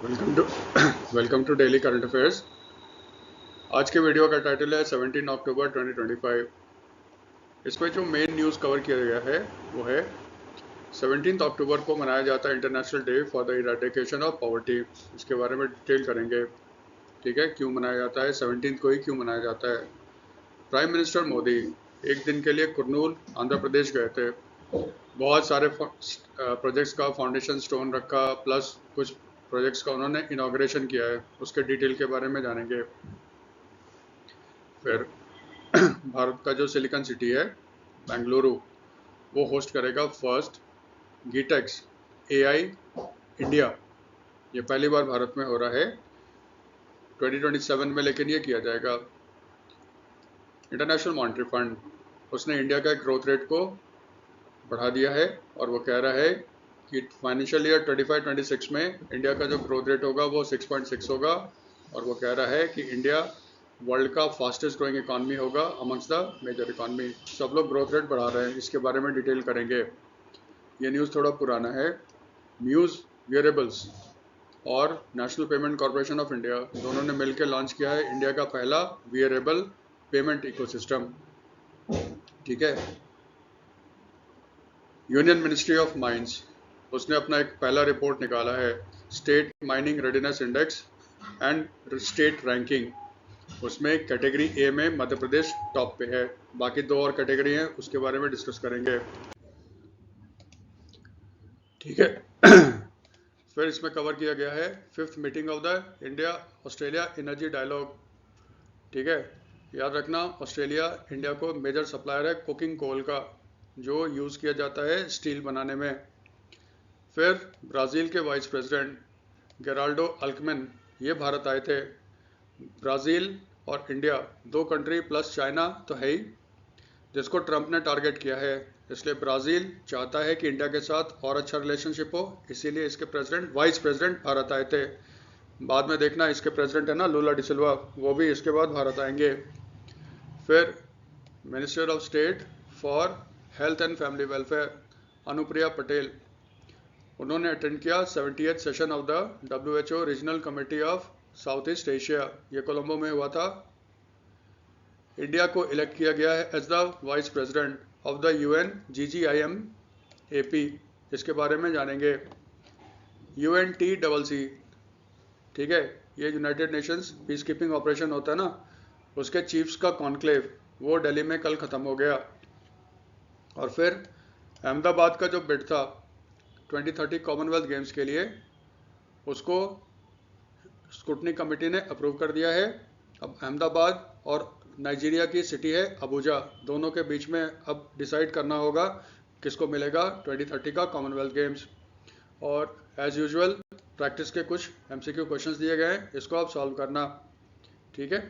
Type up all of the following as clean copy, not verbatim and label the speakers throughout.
Speaker 1: Welcome to welcome to daily current affairs. आज के video का टाइटल है 17 अक्टूबर 2025। इसमें जो मेन न्यूज़ कवर किया गया है वो है 17 अक्टूबर को मनाया जाता है international day for the eradication of poverty. इसके बारे में डिटेल करेंगे। ठीक है, क्यों मनाया जाता है, 17 को ही क्यों मनाया जाता है। प्राइम मिनिस्टर मोदी एक दिन के लिए कुर्नूल आंध्र प्रदेश गए थे। बहुत सारे प्रोजेक्ट्स का फाउंडेशन स्टोन रखा, प्लस कुछ प्रोजेक्ट्स का उन्होंने इनाग्रेशन किया है, उसके डिटेल के बारे में जानेंगे। फिर भारत का जो सिलिकॉन सिटी है बेंगलुरु, वो होस्ट करेगा फर्स्ट गीटेक्स एआई इंडिया। ये पहली बार भारत में हो रहा है 2027 में, लेकिन ये किया जाएगा। इंटरनेशनल मॉनेटरी फंड उसने इंडिया का ग्रोथ रेट को बढ़ा दिया है और वो कह रहा है कि फाइनेंशियल ईयर 25-26 में इंडिया का जो ग्रोथ रेट होगा वो 6.6 होगा। और वो कह रहा है कि इंडिया वर्ल्ड का फास्टेस्ट ग्रोइंग इकॉनमी होगा अमंग्स द मेजर इकॉनमी। सब लोग ग्रोथ रेट बढ़ा रहे हैं, इसके बारे में डिटेल करेंगे। ये न्यूज़ थोड़ा पुराना है। म्यूज़ वेयरेबल्स और national payment corporation of India दोनों ने मिलकर लॉन्च किया है इंडिया का पहला वेयरेबल पेमेंट इकोसिस्टम। ठीक है। यूनियन मिनिस्ट्री ऑफ माइंस उसने अपना एक पहला रिपोर्ट निकाला है, state mining readiness index and state ranking. उसमें कैटेगरी ए में मध्य प्रदेश टॉप पे है। बाकी दो और कैटेगरी हैं, उसके बारे में डिस्कस करेंगे। ठीक है। फिर इसमें कवर किया गया है fifth meeting of the India Australia energy dialogue. ठीक है, याद रखना ऑस्ट्रेलिया इंडिया को मेजर सप्लायर है कुकिंग कोल का, जो यूज़ किया जाता है स्टील बनाने में। फिर ब्राज़ील के वाइस प्रेसिडेंट गेराल्डो अल्कमेन ये भारत आए थे। ब्राज़ील और इंडिया दो कंट्री प्लस चाइना तो है ही, जिसको ट्रंप ने टारगेट किया है। इसलिए ब्राज़ील चाहता है कि इंडिया के साथ और अच्छा रिलेशनशिप हो, इसीलिए इसके प्रेसिडेंट वाइस प्रेसिडेंट भारत आए थे। बाद में देखना इसके प्रेसिडेंट है ना लूला डिसिल्वा, वो भी इसके बाद भारत आएंगे। फिर minister of state for health and family welfare Anupriya Patel, उन्होंने अटेंड किया 70th session of the WHO regional committee of south east Asia. ये कोलंबो में हुआ था। इंडिया को इलेक्ट किया गया है as the vice president of the UN GGIM AP। इसके बारे में जानेंगे। UNTCC, ठीक है, ये United Nations peace keeping operation होता है ना, उसके चीफ्स का कॉन्क्लेव वो दिल्ली में कल ख़त्म हो गया। और फिर अहमदाबाद का जो बिड था 2030 कॉमनवेल्थ गेम्स के लिए, उसको स्क्रूटनी कमेटी ने अप्रूव कर दिया है। अब अहमदाबाद और नाइजीरिया की सिटी है अबूजा, दोनों के बीच में अब डिसाइड करना होगा किसको मिलेगा 2030 का कॉमनवेल्थ गेम्स। और एज यूजुअल प्रैक्टिस के कुछ MCQ क्वेश्चंस दिए गए हैं, इसको आप सॉल्व करना। ठीक है,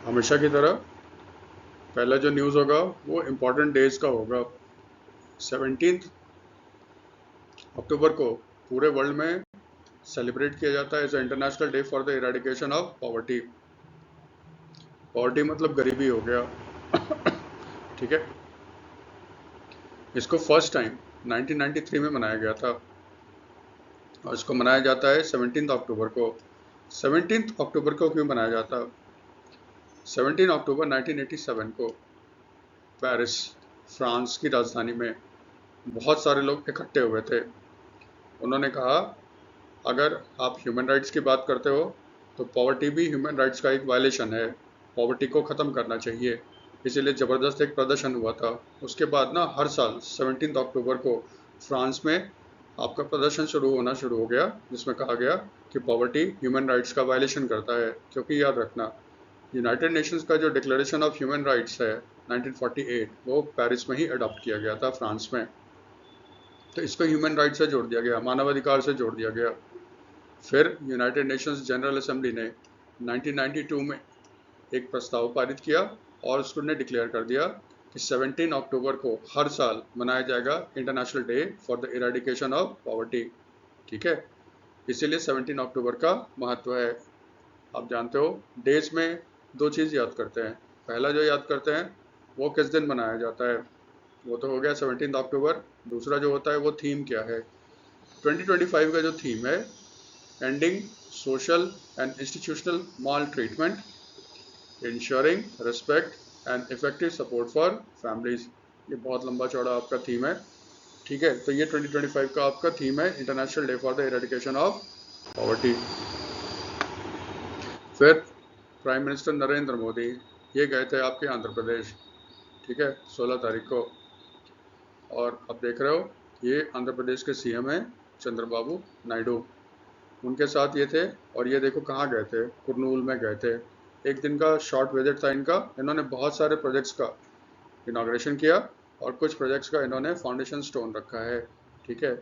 Speaker 1: हमेशा की तरह पहला जो न्यूज़ होगा वो इम्पोर्टेंट डेज का होगा। 17 अक्टूबर को पूरे वर्ल्ड में सेलिब्रेट किया जाता है as international day for the eradication of poverty. Poverty मतलब गरीबी हो गया। ठीक है, इसको फर्स्ट टाइम 1993 में मनाया गया था और इसको मनाया जाता है 17 अक्टूबर को। 17 अक्टूबर को क्यों मनाया जाता है? 17 अक्टूबर 1987 को पेरिस, फ्रांस की राजधानी में बहुत सारे लोग इकट्ठे हुए थे। उन्होंने कहा अगर आप ह्यूमन राइट्स की बात करते हो तो पॉवर्टी भी ह्यूमन राइट्स का एक वायलेशन है, पॉवर्टी को ख़त्म करना चाहिए। इसीलिए ज़बरदस्त एक प्रदर्शन हुआ था। उसके बाद ना हर साल 17 अक्टूबर को फ्रांस में आपका प्रदर्शन होना शुरू हो गया, जिसमें कहा गया कि पॉवर्टी ह्यूमन राइट्स का वायलेशन करता है। क्योंकि याद रखना यूनाइटेड नेशंस का जो डिक्लेरेशन ऑफ ह्यूमन राइट्स है 1948, वो पेरिस में ही अडॉप्ट किया गया था फ्रांस में। तो इसको ह्यूमन राइट्स से जोड़ दिया गया, मानवाधिकार से जोड़ दिया गया। फिर यूनाइटेड नेशंस जनरल असेंबली ने 1992 में एक प्रस्ताव पारित किया और उसने डिक्लेयर कर दिया कि 17 अक्टूबर को हर साल मनाया जाएगा international day for the eradication of poverty. ठीक है, इसीलिए 17 अक्टूबर का महत्व है। आप जानते हो डेज में दो चीज़ याद करते हैं। पहला जो याद करते हैं वो किस दिन मनाया जाता है, वो तो हो गया 17 अक्टूबर। दूसरा जो होता है वो थीम क्या है। 2025 का जो थीम है, ending social and institutional mall treatment, ensuring respect and effective support for families. ये बहुत लंबा चौड़ा आपका थीम है, ठीक है। तो ये 2025 का आपका थीम है, international day for the eradication of poverty. फिर प्राइम मिनिस्टर नरेंद्र मोदी ये गए थे आपके आंध्र प्रदेश, ठीक है, 16 तारीख को। और अब देख रहे हो ये आंध्र प्रदेश के सीएम हैं चंद्रबाबू नायडू, उनके साथ ये थे। और ये देखो कहाँ गए थे, कुरनूल में गए थे। एक दिन का शॉर्ट विजिट था इनका। इन्होंने बहुत सारे प्रोजेक्ट्स का इनाग्रेशन किया और कुछ प्रोजेक्ट्स का इन्होंने फाउंडेशन स्टोन रखा है, ठीक है।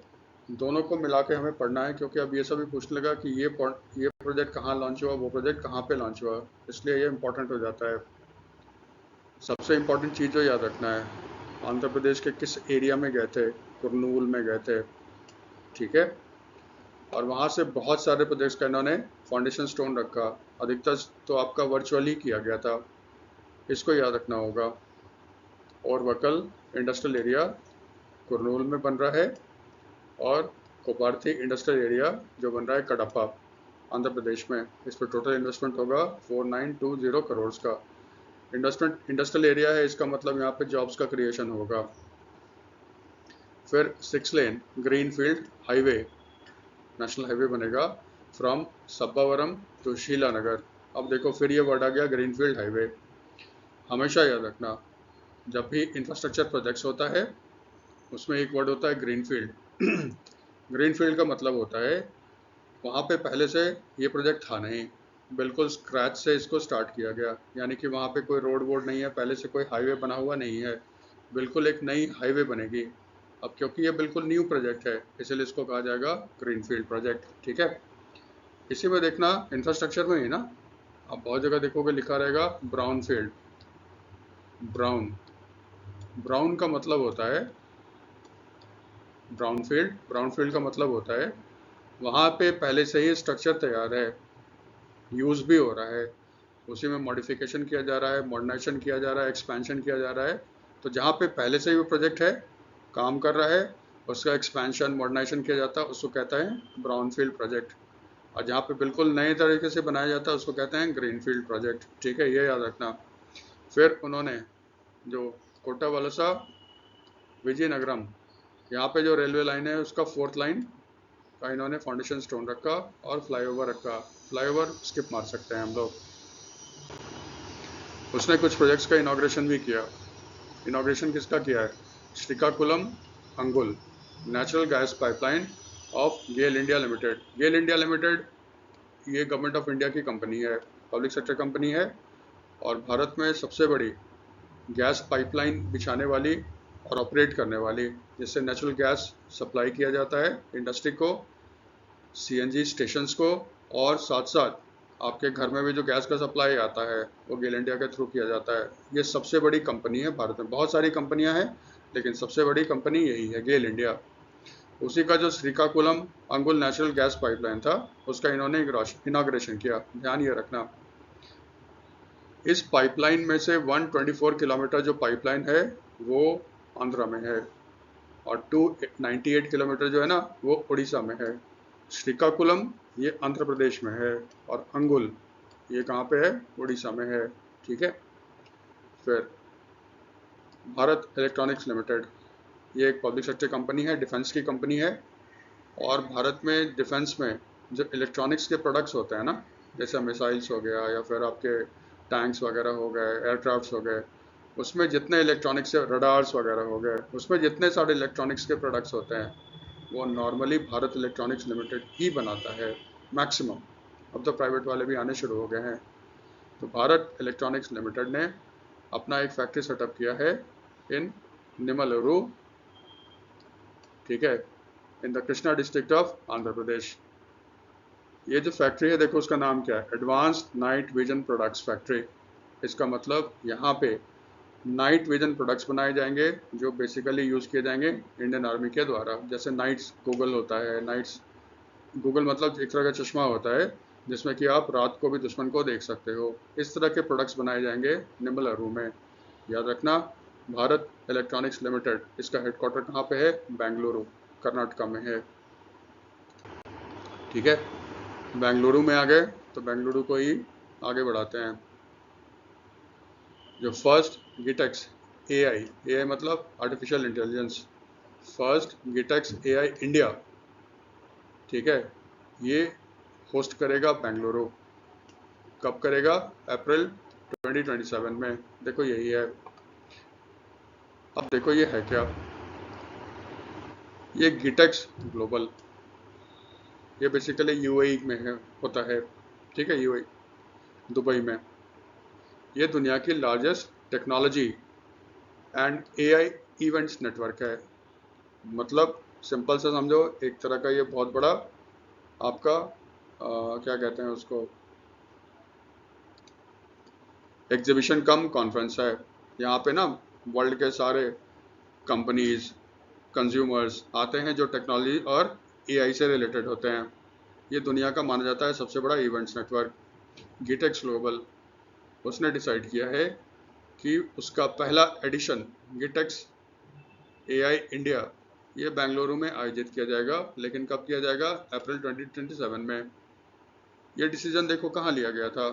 Speaker 1: दोनों को मिला के हमें पढ़ना है, क्योंकि अब ये सभी पूछने लगा कि ये प्रोजेक्ट कहाँ लॉन्च हुआ, वो प्रोजेक्ट कहाँ पे लॉन्च हुआ, इसलिए ये इंपॉर्टेंट हो जाता है। सबसे इम्पोर्टेंट चीज़ जो याद रखना है, आंध्र प्रदेश के किस एरिया में गए थे, कुरनूल में गए थे, ठीक है। और वहाँ से बहुत सारे प्रोजेक्ट्स का इन्होंने फाउंडेशन स्टोन रखा। अधिकतर तो आपका वर्चुअली किया गया था, इसको याद रखना होगा। और वकल इंडस्ट्रियल एरिया कुरनूल में बन रहा है, और कोपार्थी इंडस्ट्रियल एरिया जो बन रहा है कडप्पा आंध्र प्रदेश में। इस पर टोटल इन्वेस्टमेंट होगा 4920 करोड़ का। इन्वेस्टमेंट इंडस्ट्रियल एरिया है, इसका मतलब यहाँ पे जॉब्स का क्रिएशन होगा। फिर 6 लेन green field highway, national highway बनेगा फ्रॉम सब्बावरम टू शीलानगर। अब देखो फिर ये वर्ड आ गया ग्रीनफील्ड हाईवे। हमेशा याद रखना, जब भी इंफ्रास्ट्रक्चर प्रोजेक्ट्स होता है उसमें एक वर्ड होता है ग्रीनफील्ड। ग्रीनफील्ड का मतलब होता है वहाँ पे पहले से ये प्रोजेक्ट था नहीं, बिल्कुल स्क्रैच से इसको स्टार्ट किया गया, यानी कि वहाँ पे कोई रोड वोड नहीं है, पहले से कोई हाईवे बना हुआ नहीं है, बिल्कुल एक नई हाईवे बनेगी। अब क्योंकि ये बिल्कुल न्यू प्रोजेक्ट है, इसलिए इसको कहा जाएगा ग्रीनफील्ड प्रोजेक्ट, ठीक है। इसी में देखना इंफ्रास्ट्रक्चर में ही ना, आप बहुत जगह देखोगे लिखा रहेगा ब्राउन फील्ड। ब्राउन ब्राउन का मतलब होता है ब्राउन फील्ड का मतलब होता है वहाँ पे पहले से ही स्ट्रक्चर तैयार है, यूज़ भी हो रहा है, उसी में मॉडिफिकेशन किया जा रहा है, मॉडर्नाइजेशन किया जा रहा है, एक्सपेंशन किया जा रहा है। तो जहाँ पे पहले से ही वो प्रोजेक्ट है, काम कर रहा है, उसका एक्सपेंशन मॉडर्नाइजेशन किया जाता है, उसको कहता है ब्राउन फील्ड प्रोजेक्ट। और जहाँ पे बिल्कुल नए तरीके से बनाया जाता है उसको कहते हैं ग्रीन फील्ड प्रोजेक्ट, ठीक है, ये याद रखना। फिर उन्होंने जो कोटा वलसा विजयनगरम, यहाँ पे जो रेलवे लाइन है उसका 4th लाइन का इन्होंने फाउंडेशन स्टोन रखा और फ्लाईओवर रखा। फ्लाईओवर स्किप मार सकते हैं हम लोग। उसने कुछ प्रोजेक्ट्स का इनाग्रेशन भी किया। इनाग्रेशन किसका किया है? Srikakulam Angul natural gas pipeline of GAIL India limited. GAIL India limited ये गवर्नमेंट ऑफ इंडिया की कंपनी है, पब्लिक सेक्टर कंपनी है, और भारत में सबसे बड़ी गैस पाइपलाइन बिछाने वाली और ऑपरेट करने वाली, जिससे नेचुरल गैस सप्लाई किया जाता है इंडस्ट्री को, सीएनजी स्टेशंस को, और साथ साथ आपके घर में भी जो गैस का सप्लाई आता है वो गेल इंडिया के थ्रू किया जाता है। ये सबसे बड़ी कंपनी है भारत में, बहुत सारी कंपनियां हैं लेकिन सबसे बड़ी कंपनी यही है, गेल इंडिया। उसी का जो Srikakulam Angul natural gas pipeline था उसका इन्होंने इनाग्रेशन किया, ध्यान ये रखना। इस पाइपलाइन में से 124 किलोमीटर जो पाइपलाइन है वो आंध्रा में है, और 298 किलोमीटर जो है ना वो उड़ीसा में है। श्रीकाकुलम ये आंध्र प्रदेश में है, और अंगुल ये कहाँ पे है? उड़ीसा में है, ठीक है। फिर भारत इलेक्ट्रॉनिक्स लिमिटेड, ये एक पब्लिक सेक्टर कंपनी है, डिफेंस की कंपनी है। और भारत में डिफेंस में जो इलेक्ट्रॉनिक्स के प्रोडक्ट्स होते हैं ना, जैसे मिसाइल्स हो गया या फिर आपके टैंक्स वगैरह हो गए, एयरक्राफ्ट्स हो गए, उसमें जितने इलेक्ट्रॉनिक्स से रडार्स वगैरह हो गए, उसमें जितने सारे इलेक्ट्रॉनिक्स के प्रोडक्ट्स होते हैं वो नॉर्मली भारत इलेक्ट्रॉनिक्स लिमिटेड ही बनाता है, मैक्सिमम। अब तो प्राइवेट वाले भी आने शुरू हो गए हैं। तो भारत इलेक्ट्रॉनिक्स लिमिटेड ने अपना एक फैक्ट्री सेटअप किया है इन निमलुरु, ठीक है, in the Krishna district of Andhra Pradesh. ये जो फैक्ट्री है देखो उसका नाम क्या है? Advanced night vision products factory. इसका मतलब यहाँ पे नाइट विजन प्रोडक्ट्स बनाए जाएंगे जो बेसिकली यूज़ किए जाएंगे इंडियन आर्मी के द्वारा। जैसे नाइट्स गूगल होता है, नाइट्स गूगल मतलब एक तरह का चश्मा होता है जिसमें कि आप रात को भी दुश्मन को देख सकते हो। इस तरह के प्रोडक्ट्स बनाए जाएंगे निमलुरु में, याद रखना। भारत इलेक्ट्रॉनिक्स लिमिटेड, इसका हेडक्वार्टर कहाँ पे है? बेंगलुरु कर्नाटका में है। ठीक है, बेंगलुरु में आ गए तो बेंगलुरु को ही आगे बढ़ाते हैं। जो फर्स्ट गिटेक्स एआई मतलब artificial intelligence, first GITEX AI India, ठीक है, ये होस्ट करेगा बेंगलुरु। कब करेगा? अप्रैल 2027 में। देखो यही है। अब देखो ये है क्या, ये गिटेक्स ग्लोबल, ये बेसिकली यूएई में है, होता है, ठीक है, यूएई दुबई में। ये दुनिया की largest technology and AI events network है। मतलब सिंपल से समझो, एक तरह का ये बहुत बड़ा आपका क्या कहते हैं उसको, एग्जीबिशन कम कॉन्फ्रेंस है। यहाँ पे ना वर्ल्ड के सारे कंपनीज, कंज्यूमर्स आते हैं जो टेक्नोलॉजी और एआई से रिलेटेड होते हैं। ये दुनिया का माना जाता है सबसे बड़ा इवेंट्स नेटवर्क। गिटेक्स ग्लोबल उसने डिसाइड किया है कि उसका पहला एडिशन गिटेक्स एआई इंडिया ये बेंगलुरु में आयोजित किया जाएगा। लेकिन कब किया जाएगा? अप्रैल 2027 में। ये डिसीजन देखो कहाँ लिया गया था।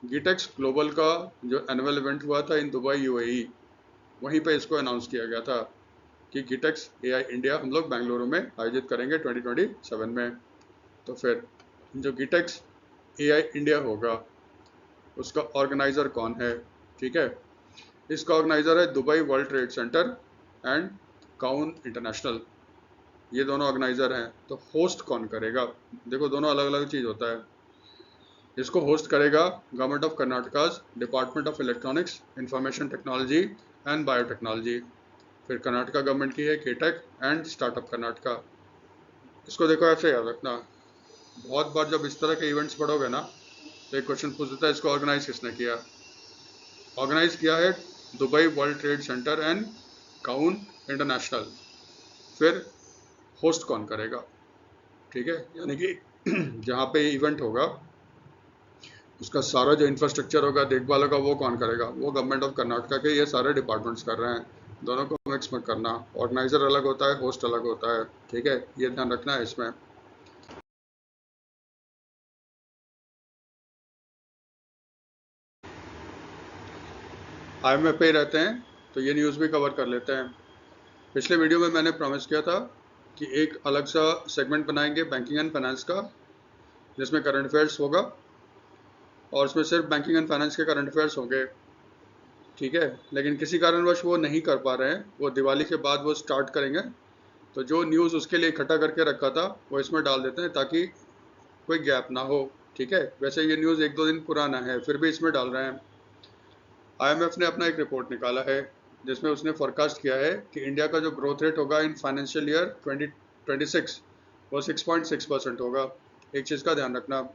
Speaker 1: गिटेक्स ग्लोबल का जो एनुअल इवेंट हुआ था इन दुबई यूएई, वहीं पे इसको अनाउंस किया गया था कि गिटेक्स एआई इंडिया हम लोग बेंगलुरु में आयोजित करेंगे 2027 में। तो फिर जो गिटेक्स एआई इंडिया होगा उसका ऑर्गेनाइजर कौन है? ठीक है, इसका ऑर्गेनाइजर है Dubai world trade centre and काउन इंटरनेशनल, ये दोनों ऑर्गेनाइजर हैं। तो होस्ट कौन करेगा? देखो दोनों अलग अलग चीज़ होता है। इसको होस्ट करेगा government of Karnataka, department of electronics, information technology and biotechnology. फिर कर्नाटका गवर्नमेंट की है केटेक एंड स्टार्टअप कर्नाटका। इसको देखो ऐसे याद रखना, बहुत बार जब इस तरह के इवेंट्स पढ़ोगे ना तो एक क्वेश्चन पूछ देता है इसको ऑर्गेनाइज किसने किया। ऑर्गेनाइज किया है Dubai world trade centre and काउन इंटरनेशनल। फिर होस्ट कौन करेगा? ठीक है, यानी कि जहाँ पे इवेंट होगा उसका सारा जो इंफ्रास्ट्रक्चर होगा, देखभाल होगा, वो कौन करेगा? वो गवर्नमेंट ऑफ कर्नाटका के ये सारे डिपार्टमेंट्स कर रहे हैं। दोनों को मिक्स मत करना, ऑर्गेनाइजर अलग होता है, होस्ट अलग होता है, ठीक है, ये ध्यान रखना है इसमें। IMF पे ही रहते हैं तो ये न्यूज़ भी कवर कर लेते हैं। पिछले वीडियो में मैंने प्रॉमिस किया था कि एक अलग सा सेगमेंट बनाएंगे बैंकिंग एंड फाइनेंस का, जिसमें करंट अफेयर्स होगा और उसमें सिर्फ बैंकिंग एंड फाइनेंस के करंट अफेयर्स होंगे, ठीक है। लेकिन किसी कारणवश वो नहीं कर पा रहे हैं, वो दिवाली के बाद वो स्टार्ट करेंगे। तो जो न्यूज़ उसके लिए इकट्ठा करके रखा था वो इसमें डाल देते हैं ताकि कोई गैप ना हो, ठीक है। वैसे ये न्यूज़ 1-2 दिन पुराना है, फिर भी इसमें डाल रहे हैं। IMF ने अपना एक रिपोर्ट निकाला है जिसमें उसने फोरकास्ट किया है कि इंडिया का जो ग्रोथ रेट होगा इन फाइनेंशियल ईयर 2026 वो 6.6% होगा। एक चीज़ का ध्यान रखना,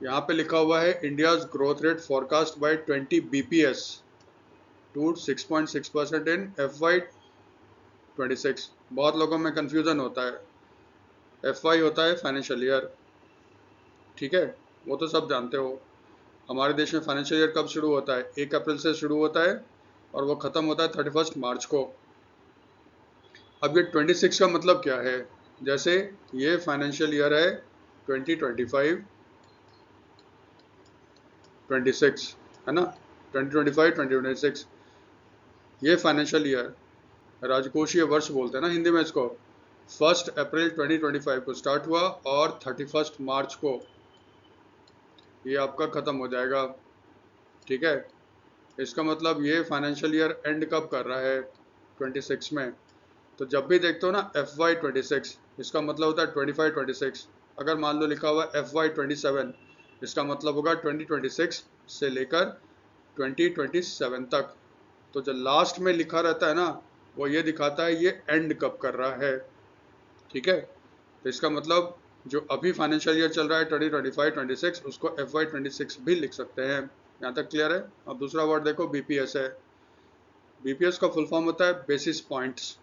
Speaker 1: यहाँ पे लिखा हुआ है India's growth rate forecast by 20 BPS to 6.6% in FY26। बहुत लोगों में कन्फ्यूज़न होता है, FY होता है फाइनेंशियल ईयर, ठीक है, वो तो सब जानते हो। हमारे देश में फाइनेंशियल ईयर कब शुरू होता है? 1 अप्रैल से शुरू होता है और वो ख़त्म होता है 31 मार्च को। अब ये 26 का मतलब क्या है? जैसे ये फाइनेंशियल ईयर है 2025-26, है ना, 2025-2026 ये फाइनेंशियल ईयर, राजकोषीय वर्ष बोलते हैं ना हिंदी में इसको, 1 अप्रैल 2025 को स्टार्ट हुआ और 31 मार्च को ये आपका ख़त्म हो जाएगा, ठीक है। इसका मतलब ये फाइनेंशियल ईयर एंड कब कर रहा है? 26 में। तो जब भी देखते हो ना FY26, इसका मतलब होता है 25-26। अगर मान लो लिखा हुआ FY27, इसका मतलब होगा 2026 से लेकर 2027 तक। तो जो लास्ट में लिखा रहता है ना वो ये दिखाता है ये एंड कब कर रहा है, ठीक है। तो इसका मतलब जो अभी फाइनेंशियल ईयर चल रहा है 2025-26 उसको FY26 भी लिख सकते हैं। यहाँ तक क्लियर है? अब दूसरा वर्ड देखो, BPS है। BPS का फुल फॉर्म होता है बेसिस पॉइंट्स,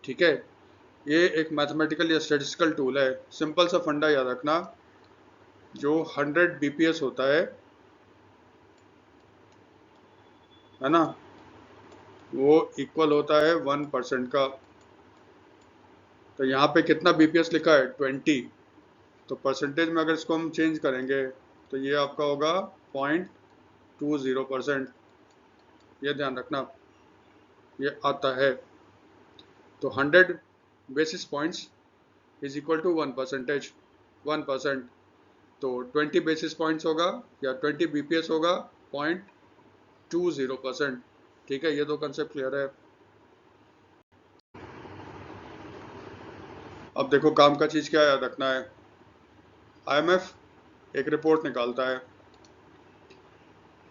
Speaker 1: ठीक है। ये एक मैथमेटिकल या स्टैटिस्टिकल टूल है। सिंपल सा फंडा याद रखना, जो 100 BPS होता है ना, वो इक्वल होता है 1% का। तो यहाँ पे कितना BPS लिखा है 20, तो परसेंटेज में अगर इसको हम चेंज करेंगे तो ये आपका होगा 0.20%, ये ध्यान रखना, ये आता है। तो 100 basis points is equal to 1%, तो 20 बेसिस पॉइंट्स होगा या 20 BPS होगा 0.20%। ठीक है, ये दो कंसेप्ट क्लियर है। अब देखो काम का चीज़ क्या याद रखना है। IMF एक रिपोर्ट निकालता है,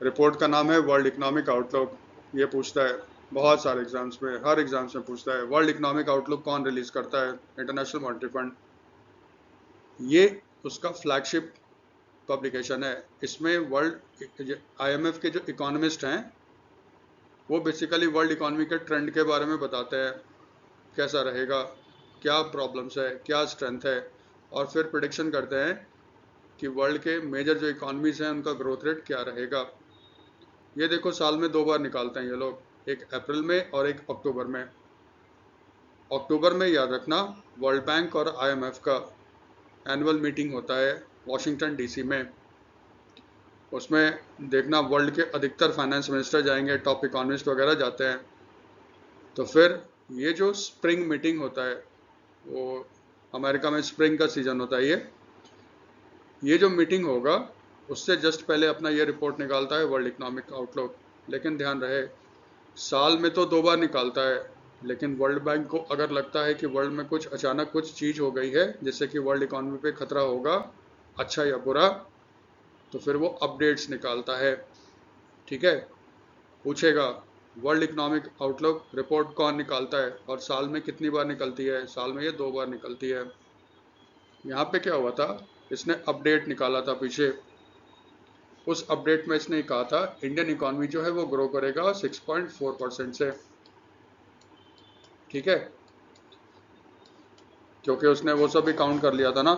Speaker 1: रिपोर्ट का नाम है वर्ल्ड इकोनॉमिक आउटलुक। ये पूछता है बहुत सारे एग्जाम्स में, हर एग्जाम्स में पूछता है वर्ल्ड इकोनॉमिक आउटलुक कौन रिलीज करता है? International monetary fund. ये उसका फ्लैगशिप पब्लिकेशन है। इसमें वर्ल्ड IMF के जो इकोनॉमिस्ट हैं वो बेसिकली वर्ल्ड इकोनॉमी के ट्रेंड के बारे में बताते हैं, कैसा रहेगा, क्या प्रॉब्लम्स है, क्या स्ट्रेंथ है, और फिर प्रिडिक्शन करते हैं कि वर्ल्ड के मेजर जो इकोनॉमीज हैं उनका ग्रोथ रेट क्या रहेगा। ये देखो साल में 2 बार निकालते हैं ये लोग, एक अप्रैल में और एक अक्टूबर में। अक्टूबर में याद रखना वर्ल्ड बैंक और IMF का एनुअल मीटिंग होता है वॉशिंगटन DC में। उसमें देखना वर्ल्ड के अधिकतर फाइनेंस मिनिस्टर जाएंगे, टॉप इकोनॉमिस्ट वगैरह जाते हैं। तो फिर ये जो स्प्रिंग मीटिंग होता है, वो अमेरिका में स्प्रिंग का सीजन होता है, ये जो मीटिंग होगा उससे जस्ट पहले अपना ये रिपोर्ट निकालता है वर्ल्ड इकोनॉमिक आउटलुक। लेकिन ध्यान रहे साल में तो 2 बार निकालता है, लेकिन वर्ल्ड बैंक को अगर लगता है कि वर्ल्ड में कुछ अचानक कुछ चीज़ हो गई है जिससे कि वर्ल्ड इकोनॉमी पे खतरा होगा, अच्छा या बुरा, तो फिर वो अपडेट्स निकालता है। ठीक है, पूछेगा वर्ल्ड इकोनॉमिक आउटलुक रिपोर्ट कौन निकालता है और साल में कितनी बार निकलती है? साल में ये 2 बार निकलती है। यहाँ पे क्या हुआ था, इसने अपडेट निकाला था पीछे। उस अपडेट में इसने कहा था इंडियन इकोनॉमी जो है वो ग्रो करेगा 6.4% से। ठीक है, क्योंकि उसने वो सब भी काउंट कर लिया था ना,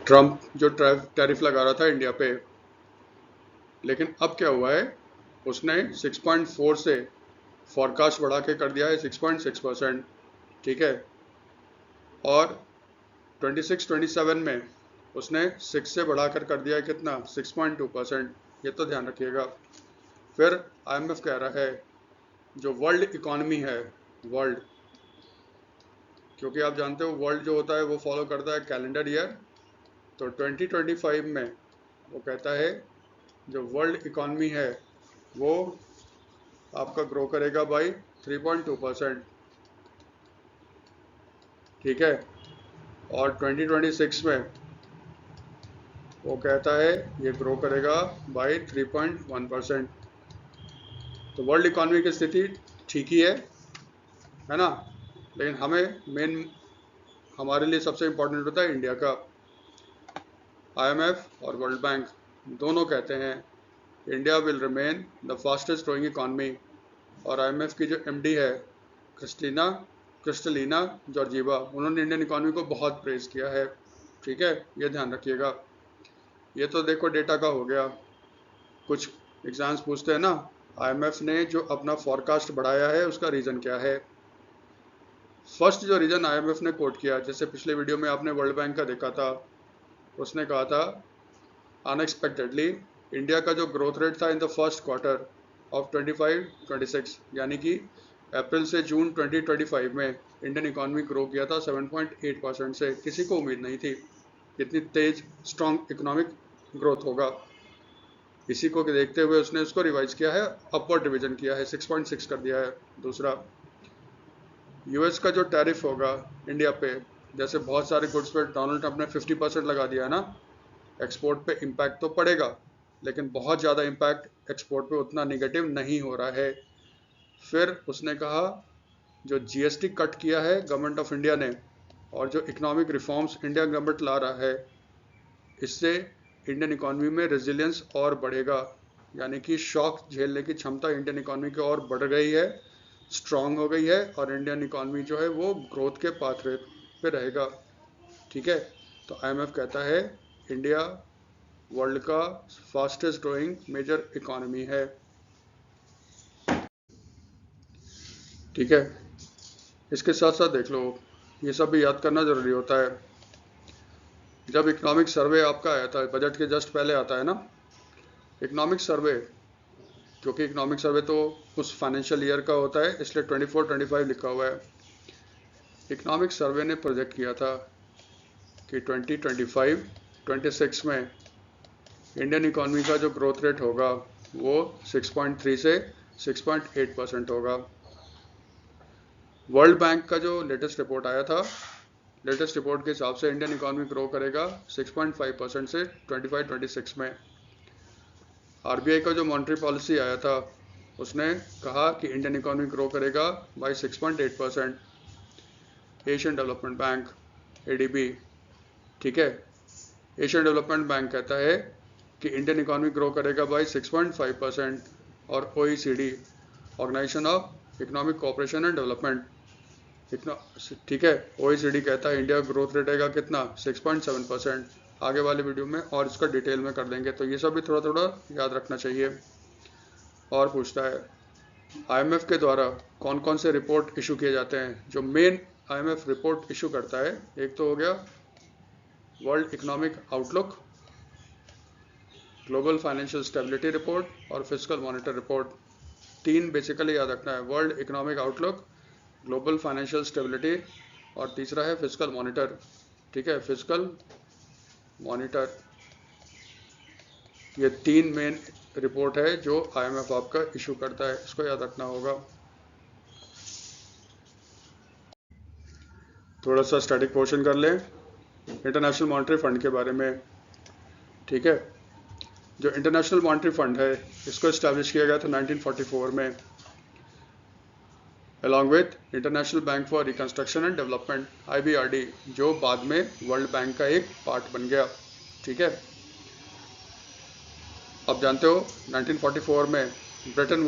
Speaker 1: ट्रम्प जो टैरिफ लगा रहा था इंडिया पे। लेकिन अब क्या हुआ है, उसने 6.4 से फॉरकास्ट बढ़ा के कर दिया है 6.6%। ठीक है, और 26-27 में उसने 6 से बढ़ाकर कर दिया है कितना, 6.2%। ये तो ध्यान रखिएगा। फिर IMF कह रहा है जो वर्ल्ड इकोनॉमी है, वर्ल्ड, क्योंकि आप जानते हो वर्ल्ड जो होता है वो फॉलो करता है कैलेंडर ईयर, तो 2025 में वो कहता है जो वर्ल्ड इकोनॉमी है वो आपका ग्रो करेगा बाई 3.2%। ठीक है, और 2026 में वो कहता है ये ग्रो करेगा बाई 3.1%। तो वर्ल्ड इकोनॉमी की स्थिति ठीक ही है ना। लेकिन हमें हमारे लिए सबसे इम्पोर्टेंट होता है इंडिया का। IMF और वर्ल्ड बैंक दोनों कहते हैं India will remain the fastest growing economy, और IMF की जो MD है क्रिस्टलिना जॉर्जीवा, उन्होंने इंडियन इकॉनमी को बहुत प्रेज किया है। ठीक है, ये ध्यान रखिएगा। ये तो देखो डेटा का हो गया। कुछ एग्जाम्स पूछते हैं ना IMF ने जो अपना फॉरकास्ट बढ़ाया है उसका रीज़न क्या है। फर्स्ट जो रीज़न IMF ने कोट किया, जैसे पिछले वीडियो में आपने वर्ल्ड बैंक का देखा था, उसने कहा था अनएक्सपेक्टेडली इंडिया का जो ग्रोथ रेट था in the first quarter of 25-26, यानी कि अप्रैल से जून 2025 में इंडियन इकॉनमी ग्रो किया था 7.8% से। किसी को उम्मीद नहीं थी इतनी तेज स्ट्रॉन्ग इकोनॉमिक ग्रोथ होगा। इसी को देखते हुए उसने उसको रिवाइज किया है, अपवर्ड रिवीजन किया है, 6.6 कर दिया है। दूसरा, US का जो टैरिफ होगा इंडिया पे, जैसे बहुत सारे गुड्स पे डोनाल्ड ट्रंप ने 50% लगा दिया है ना, एक्सपोर्ट पे इम्पैक्ट तो पड़ेगा, लेकिन बहुत ज़्यादा इम्पैक्ट एक्सपोर्ट पे उतना निगेटिव नहीं हो रहा है। फिर उसने कहा जो GST कट किया है गवर्नमेंट ऑफ इंडिया ने और जो इकोनॉमिक रिफॉर्म्स इंडिया गवर्नमेंट ला रहा है, इससे इंडियन इकोनॉमी में रेजिलियंस और बढ़ेगा, यानी कि शॉक झेलने की क्षमता इंडियन इकोनॉमी की और बढ़ गई है, स्ट्रांग हो गई है, और इंडियन इकोनॉमी जो है वो ग्रोथ के पाथवे पे रहेगा। ठीक है, तो IMF कहता है इंडिया वर्ल्ड का फास्टेस्ट ग्रोइंग मेजर इकोनॉमी है। ठीक है, इसके साथ साथ देख लो, ये सब भी याद करना ज़रूरी होता है। जब इकोनॉमिक सर्वे आपका आया था, बजट के जस्ट पहले आता है ना इकोनॉमिक सर्वे, क्योंकि इकोनॉमिक सर्वे तो उस फाइनेंशियल ईयर का होता है, इसलिए 24-25 लिखा हुआ है। इकोनॉमिक सर्वे ने प्रोजेक्ट किया था कि 2025-26 में इंडियन इकॉनमी का जो ग्रोथ रेट होगा वो 6.3 से 6.8% होगा। वर्ल्ड बैंक का जो लेटेस्ट रिपोर्ट आया था, लेटेस्ट रिपोर्ट के हिसाब से इंडियन इकॉनमी ग्रो करेगा 6.5% से 25-26 में। आरबीआई का जो मॉनेटरी पॉलिसी आया था, उसने कहा कि इंडियन इकॉनमी ग्रो करेगा by 6.8%। Asian development bank ADB, ठीक है, एशियन डेवलपमेंट बैंक कहता है कि इंडियन इकॉनमी ग्रो करेगा बाय 6.5%, और OECD, organization of economic cooperation and development, ठीक है, ओईसीडी कहता है इंडिया ग्रोथ रेट रहेगा कितना, 6.7%। आगे वाले वीडियो में और इसका डिटेल में कर देंगे, तो ये सब भी थोड़ा थोड़ा याद रखना चाहिए। और पूछता है आईएमएफ के द्वारा कौन कौन से रिपोर्ट इशू किए जाते हैं। जो मेन आईएमएफ रिपोर्ट इशू करता है, एक तो हो गया world economic outlook, global financial stability report और फिस्कल मॉनिटर रिपोर्ट। तीन बेसिकली याद रखना है, world economic outlook, global financial stability और तीसरा है फिस्कल मॉनिटर। ठीक है, फिस्कल मॉनिटर, ये तीन मेन रिपोर्ट है जो आईएमएफ आपका इशू करता है, इसको याद रखना होगा। थोड़ा सा स्टैटिक पोर्शन कर लें इंटरनेशनल मॉनेटरी फंड के बारे में। ठीक है, जो इंटरनेशनल मॉनेटरी फंड है इसको इस्टेब्लिश किया गया था 1944 में, along with international bank for reconstruction and development IBRD, जो बाद में वर्ल्ड बैंक का एक पार्ट बन गया। ठीक है, आप जानते हो 1944 में ब्रेटन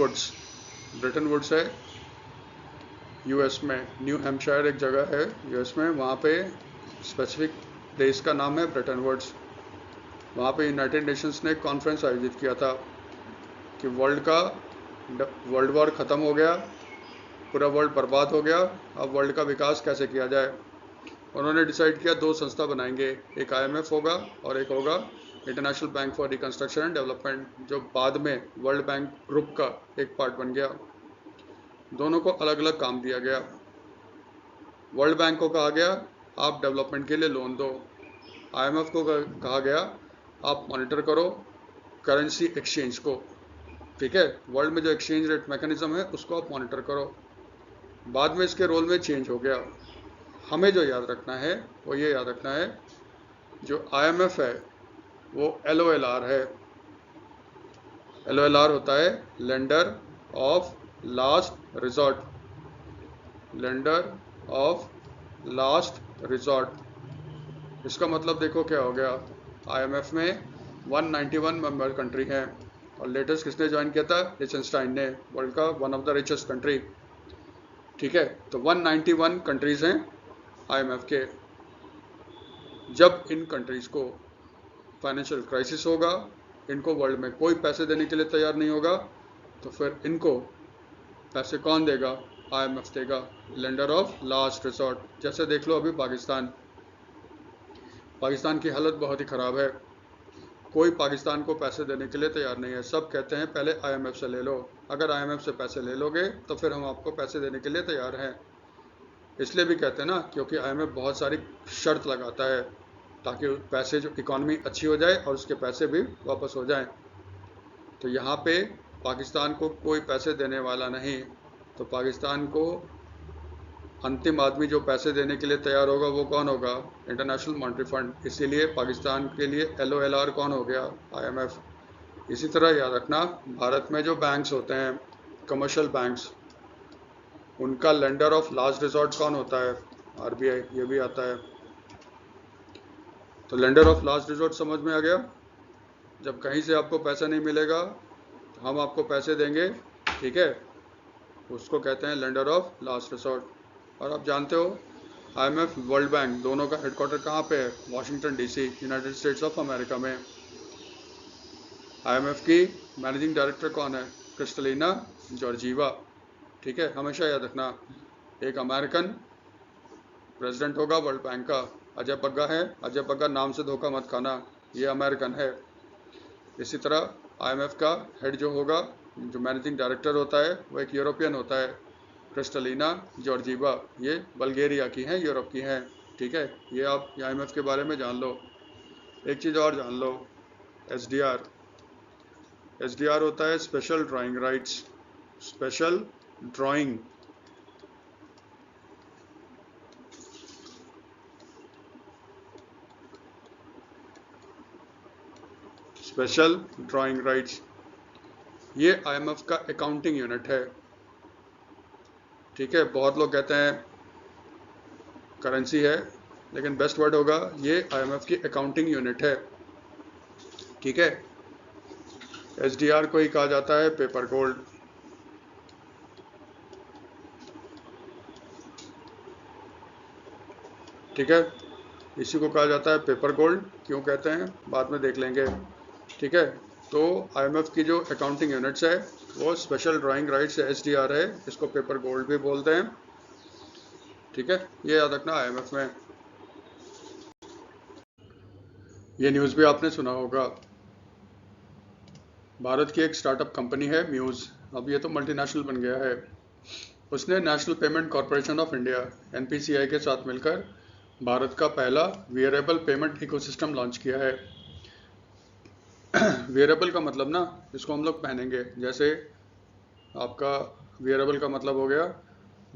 Speaker 1: वुड्स है यूएस में, न्यू हैम्पशायर एक जगह है यूएस में, वहाँ पे स्पेसिफिक प्लेस का नाम है ब्रेटन वुड्स। वहाँ पे यूनाइटेड नेशंस ने एक कॉन्फ्रेंस आयोजित किया था कि वर्ल्ड वॉर ख़त्म हो गया, पूरा वर्ल्ड बर्बाद हो गया, अब वर्ल्ड का विकास कैसे किया जाए। उन्होंने डिसाइड किया दो संस्था बनाएंगे, एक IMF होगा और एक होगा international bank for reconstruction and development, जो बाद में वर्ल्ड बैंक ग्रुप का एक पार्ट बन गया। दोनों को अलग अलग काम दिया गया। वर्ल्ड बैंक को कहा गया आप डेवलपमेंट के लिए लोन दो, IMF को कहा गया आप मॉनिटर करो करेंसी एक्सचेंज को। ठीक है, वर्ल्ड में जो एक्सचेंज रेट मैकेनिज्म है उसको आप मॉनिटर करो। बाद में इसके रोल में चेंज हो गया। हमें जो याद रखना है वो ये याद रखना है, जो IMF है वो LOLR है। LOLR होता है lender of last resort, lender of last resort. इसका मतलब देखो क्या हो गया, IMF में 191 मेंबर कंट्री हैं और लेटेस्ट किसने ज्वाइन किया था, लिechtenstein ने, वर्ल्ड का one of the richest country. ठीक है, तो 191 कंट्रीज़ हैं IMF के। जब इन कंट्रीज़ को फाइनेंशियल क्राइसिस होगा, इनको वर्ल्ड में कोई पैसे देने के लिए तैयार नहीं होगा, तो फिर इनको पैसे कौन देगा, IMF देगा, लेंडर ऑफ लास्ट रिसोर्ट। जैसे देख लो अभी पाकिस्तान की हालत बहुत ही ख़राब है, कोई पाकिस्तान को पैसे देने के लिए तैयार नहीं है। सब कहते हैं पहले IMF से ले लो, अगर IMF से पैसे ले लोगे तो फिर हम आपको पैसे देने के लिए तैयार हैं। इसलिए भी कहते हैं ना क्योंकि IMF बहुत सारी शर्त लगाता है ताकि पैसे, जो इकॉनमी अच्छी हो जाए और उसके पैसे भी वापस हो जाएं। तो यहाँ पे पाकिस्तान को कोई पैसे देने वाला नहीं, तो पाकिस्तान को अंतिम आदमी जो पैसे देने के लिए तैयार होगा वो कौन होगा, इंटरनेशनल मॉनेटरी फंड। इसीलिए पाकिस्तान के लिए LOLR कौन हो गया, IMF। इसी तरह याद रखना भारत में जो बैंक्स होते हैं, कमर्शियल बैंक्स, उनका लेंडर ऑफ लास्ट रिजॉर्ट कौन होता है, RBI, ये भी आता है। तो लेंडर ऑफ लास्ट रिजॉर्ट समझ में आ गया, जब कहीं से आपको पैसा नहीं मिलेगा तो हम आपको पैसे देंगे, ठीक है, उसको कहते हैं लेंडर ऑफ लास्ट रिजॉर्ट। और आप जानते हो IMF वर्ल्ड बैंक दोनों का हेडक्वार्टर कहाँ पे है, Washington DC, United states of America में। IMF की मैनेजिंग डायरेक्टर कौन है, क्रिस्टलिना जॉर्जीवा। ठीक है, हमेशा याद रखना। एक अमेरिकन प्रेसिडेंट होगा वर्ल्ड बैंक का, अजय बग्गा है। अजय बग्गा नाम से धोखा मत खाना, ये अमेरिकन है। इसी तरह IMF का हेड जो होगा, जो मैनेजिंग डायरेक्टर होता है, वो एक यूरोपियन होता है, क्रिस्टलिना जॉर्जीवा। ये बल्गेरिया की हैं, यूरोप की हैं। ठीक है, ये आप IMF के बारे में जान लो। एक चीज़ और जान लो, SDR। SDR होता है special drawing rights. Special drawing, special drawing rights, ये IMF का अकाउंटिंग यूनिट है। ठीक है, बहुत लोग कहते हैं करेंसी है, लेकिन बेस्ट वर्ड होगा ये IMF की अकाउंटिंग यूनिट है। ठीक है, SDR को ही कहा जाता है पेपर गोल्ड। ठीक है, इसी को कहा जाता है पेपर गोल्ड। क्यों कहते हैं बाद में देख लेंगे। ठीक है, तो IMF की जो अकाउंटिंग यूनिट्स है वो स्पेशल ड्राइंग राइट्स SDR है, इसको पेपर गोल्ड भी बोलते हैं। ठीक है, ये याद रखना IMF में। ये न्यूज़ भी आपने सुना होगा, भारत की एक स्टार्टअप कंपनी है म्यूज़, अब ये तो मल्टीनेशनल बन गया है। उसने national payment corporation of India NPCI के साथ मिलकर भारत का पहला वियरेबल पेमेंट इकोसिस्टम लॉन्च किया है। वियरेबल का मतलब ना, इसको हम लोग पहनेंगे। जैसे आपका वियरेबल का मतलब हो गया,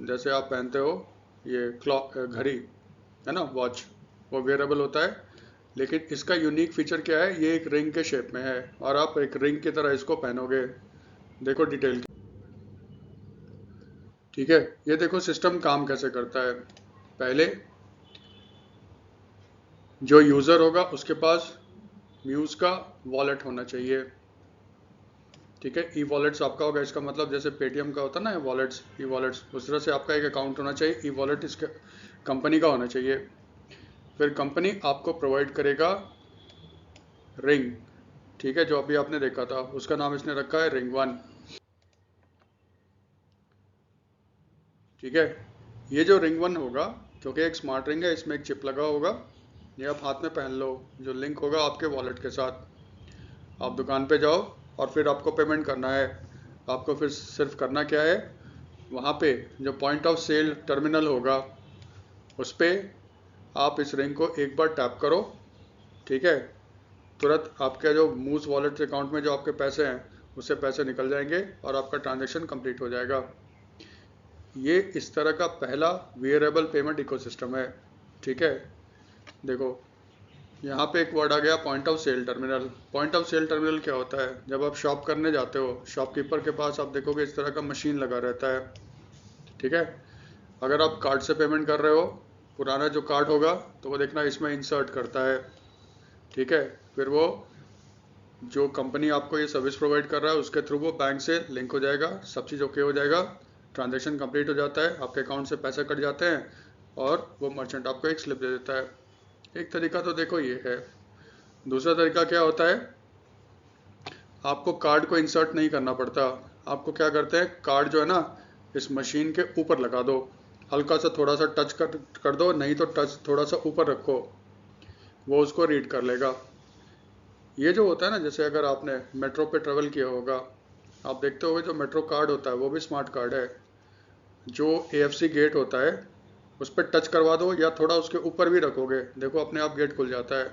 Speaker 1: जैसे आप पहनते हो ये क्लॉक, घड़ी है ना, वॉच, वो वियरेबल होता है। लेकिन इसका यूनिक फीचर क्या है, ये एक रिंग के शेप में है और आप एक रिंग की तरह इसको पहनोगे। देखो डिटेल। ठीक है, ये देखो सिस्टम काम कैसे करता है। पहले जो यूज़र होगा उसके पास म्यूज़ का वॉलेट होना चाहिए। ठीक है, ई वॉलेट्स आपका होगा, इसका मतलब जैसे पेटीएम का होता है ना वॉलेट्स, ई वॉलेट्स, उस तरह से आपका एक अकाउंट होना चाहिए। ई वॉलेट इसके कंपनी का होना चाहिए। फिर कंपनी आपको प्रोवाइड करेगा रिंग। ठीक है, जो अभी आपने देखा था उसका नाम इसने रखा है रिंग 1। ठीक है, ये जो रिंग 1 होगा, क्योंकि एक स्मार्ट रिंग है, इसमें एक चिप लगा होगा, ये आप हाथ में पहन लो, जो लिंक होगा आपके वॉलेट के साथ। आप दुकान पे जाओ और फिर आपको पेमेंट करना है। आपको फिर सिर्फ करना क्या है, वहाँ पे जो पॉइंट ऑफ सेल टर्मिनल होगा उस पर आप इस रिंग को एक बार टैप करो। ठीक है, तुरंत आपके जो मूज वॉलेट अकाउंट में जो आपके पैसे हैं उससे पैसे निकल जाएंगे और आपका ट्रांजैक्शन कंप्लीट हो जाएगा। ये इस तरह का पहला वियरेबल पेमेंट इकोसिस्टम है। ठीक है, देखो यहाँ पे एक वर्ड आ गया, point of sale terminal. Point of sale terminal क्या होता है, जब आप शॉप करने जाते हो, शॉपकीपर के पास आप देखोगे इस तरह का मशीन लगा रहता है। ठीक है, अगर आप कार्ड से पेमेंट कर रहे हो, पुराना जो कार्ड होगा तो वो देखना इसमें इंसर्ट करता है। ठीक है, फिर वो जो कंपनी आपको ये सर्विस प्रोवाइड कर रहा है उसके थ्रू वो बैंक से लिंक हो जाएगा, सब चीज़ ओके हो जाएगा, ट्रांजैक्शन कंप्लीट हो जाता है, आपके अकाउंट से पैसे कट जाते हैं और वो मर्चेंट आपको एक स्लिप दे देता है। एक तरीका तो देखो ये है। दूसरा तरीका क्या होता है, आपको कार्ड को इंसर्ट नहीं करना पड़ता। आपको क्या करते हैं, कार्ड जो है ना इस मशीन के ऊपर लगा दो, हल्का सा थोड़ा सा टच कर दो, नहीं तो टच थोड़ा सा ऊपर रखो, वो उसको रीड कर लेगा। ये जो होता है ना, जैसे अगर आपने मेट्रो पे ट्रेवल किया होगा, आप देखते होगे जो मेट्रो कार्ड होता है वो भी स्मार्ट कार्ड है। जो AFC गेट होता है उस पर टच करवा दो या थोड़ा उसके ऊपर भी रखोगे, देखो अपने आप गेट खुल जाता है।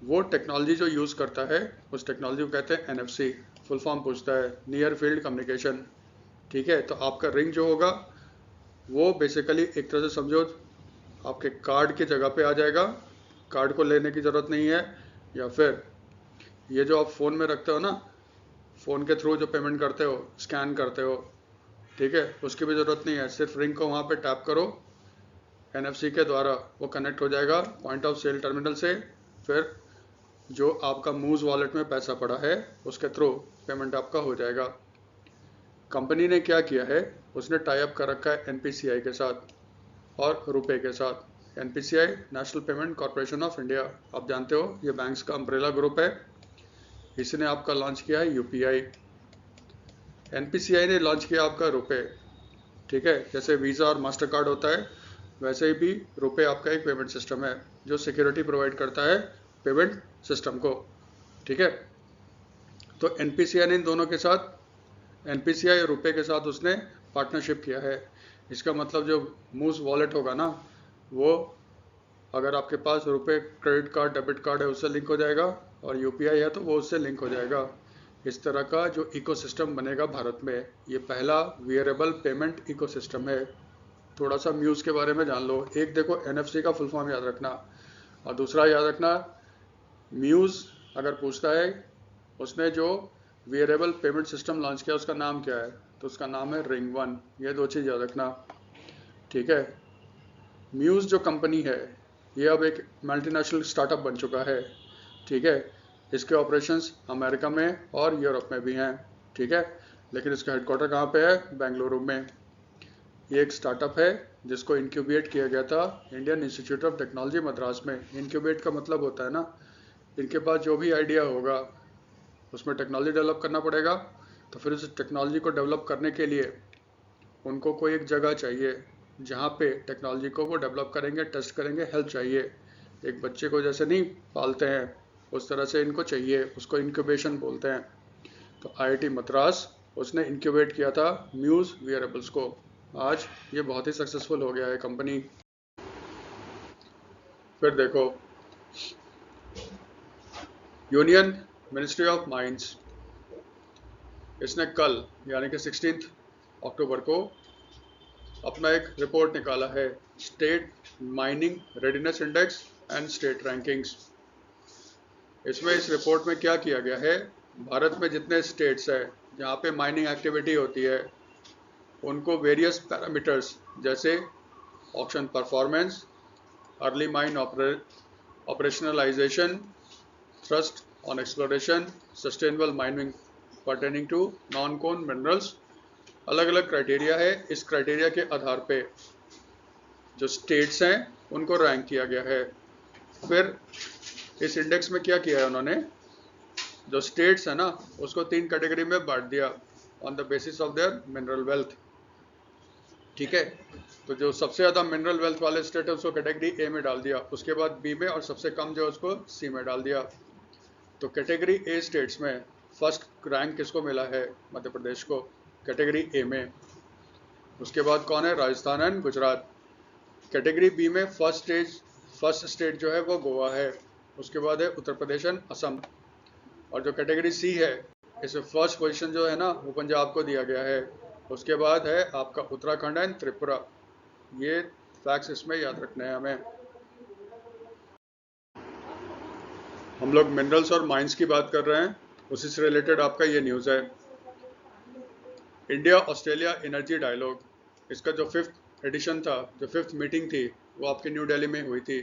Speaker 1: वो टेक्नोलॉजी जो यूज़ करता है उस टेक्नोलॉजी को कहते हैं NFC, फुल फॉर्म पूछता है नियर फील्ड कम्युनिकेशन। ठीक है, तो आपका रिंग जो होगा वो बेसिकली एक तरह से समझो आपके कार्ड की जगह पे आ जाएगा, कार्ड को लेने की ज़रूरत नहीं है। या फिर ये जो आप फ़ोन में रखते हो ना, फ़ोन के थ्रू जो पेमेंट करते हो, स्कैन करते हो, ठीक है, उसकी भी ज़रूरत नहीं है। सिर्फ रिंग को वहाँ पे टैप करो, NFC के द्वारा वो कनेक्ट हो जाएगा पॉइंट ऑफ सेल टर्मिनल से। फिर जो आपका मूज वॉलेट में पैसा पड़ा है उसके थ्रू पेमेंट आपका हो जाएगा। कंपनी ने क्या किया है, उसने टाई अप कर रखा है NPCI के साथ और रुपए के साथ। NPCI national payment corporation of India, आप जानते हो ये बैंक्स का अम्ब्रेला ग्रुप है। इसने आपका लॉन्च किया है UPI। एनपीसीआई ने लॉन्च किया आपका रुपए, ठीक है। जैसे वीज़ा और मास्टर कार्ड होता है, वैसे ही भी रुपए आपका एक पेमेंट सिस्टम है जो सिक्योरिटी प्रोवाइड करता है पेमेंट सिस्टम को, ठीक है। तो एनपीसीआई ने इन दोनों के साथ, एनपीसीआई और रुपए के साथ उसने पार्टनरशिप किया है। इसका मतलब जो मूव्स वॉलेट होगा ना, वो अगर आपके पास रुपए क्रेडिट कार्ड डेबिट कार्ड है उससे लिंक हो जाएगा, और यूपीआई है तो वो उससे लिंक हो जाएगा। इस तरह का जो इकोसिस्टम बनेगा भारत में, ये पहला वेयरेबल पेमेंट इकोसिस्टम है। थोड़ा सा म्यूज़ के बारे में जान लो। एक देखो एनएफसी का फुल फॉर्म याद रखना, और दूसरा याद रखना म्यूज़ अगर पूछता है उसने जो वेयरेबल पेमेंट सिस्टम लॉन्च किया उसका नाम क्या है, तो उसका नाम है रिंग वन। ये दो चीज़ याद रखना, ठीक है। म्यूज़ जो कंपनी है ये अब एक मल्टीनेशनल स्टार्टअप बन चुका है, ठीक है। इसके ऑपरेशंस अमेरिका में और यूरोप में भी हैं, ठीक है। लेकिन इसका हेडक्वार्टर कहाँ पे है? बेंगलुरु में। ये एक स्टार्टअप है जिसको इंक्यूबेट किया गया था Indian institute of technology Madras में। इंक्यूबेट का मतलब होता है ना, इनके पास जो भी आइडिया होगा उसमें टेक्नोलॉजी डेवलप करना पड़ेगा, तो फिर उस टेक्नोलॉजी को डेवलप करने के लिए उनको कोई एक जगह चाहिए जहाँ पे टेक्नोलॉजी को वो डेवलप करेंगे, टेस्ट करेंगे, हेल्प चाहिए। एक बच्चे को जैसे नहीं पालते हैं उस तरह से इनको चाहिए, उसको इंक्यूबेशन बोलते हैं। तो आईआईटी मद्रास उसने इंक्यूबेट किया था म्यूज़ वियरेबल्स को। आज ये बहुत ही सक्सेसफुल हो गया है कंपनी। फिर देखो यूनियन मिनिस्ट्री ऑफ माइंस, इसने कल यानी कि 16 अक्टूबर को अपना एक रिपोर्ट निकाला है, state mining readiness index and state rankings. इसमें इस रिपोर्ट में क्या किया गया है, भारत में जितने स्टेट्स हैं जहाँ पे माइनिंग एक्टिविटी होती है उनको वेरियस पैरामीटर्स जैसे auction performance, early mine operationalization, thrust on exploration, sustainable mining pertaining to non coal minerals, अलग अलग क्राइटेरिया है। इस क्राइटेरिया के आधार पे जो स्टेट्स हैं उनको रैंक किया गया है। फिर इस इंडेक्स में क्या किया है उन्होंने, जो स्टेट्स है ना उसको 3 कैटेगरी में बांट दिया on the basis of their mineral wealth, ठीक है। तो जो सबसे ज़्यादा मिनरल वेल्थ वाले स्टेट है उसको कैटेगरी ए में डाल दिया, उसके बाद बी में, और सबसे कम जो है उसको सी में डाल दिया। तो कैटेगरी ए स्टेट्स में फर्स्ट रैंक किसको मिला है? मध्य प्रदेश को, कैटेगरी ए में। उसके बाद कौन है? Rajasthan and Gujarat. Category B में फर्स्ट स्टेट जो है वो गोवा है। उसके बाद है उत्तर प्रदेश एंड असम। और जो कैटेगरी सी है इसमें फर्स्ट पोजीशन जो है ना वो पंजाब को दिया गया है। उसके बाद है आपका उत्तराखंड एंड त्रिपुरा। ये फैक्ट्स इसमें याद रखने हैं हमें। हम लोग मिनरल्स और माइंस की बात कर रहे हैं, उसी से रिलेटेड आपका ये न्यूज़ है। इंडिया ऑस्ट्रेलिया एनर्जी डायलॉग, इसका जो 5th एडिशन था, जो 5th मीटिंग थी, वो आपके न्यू दिल्ली में हुई थी।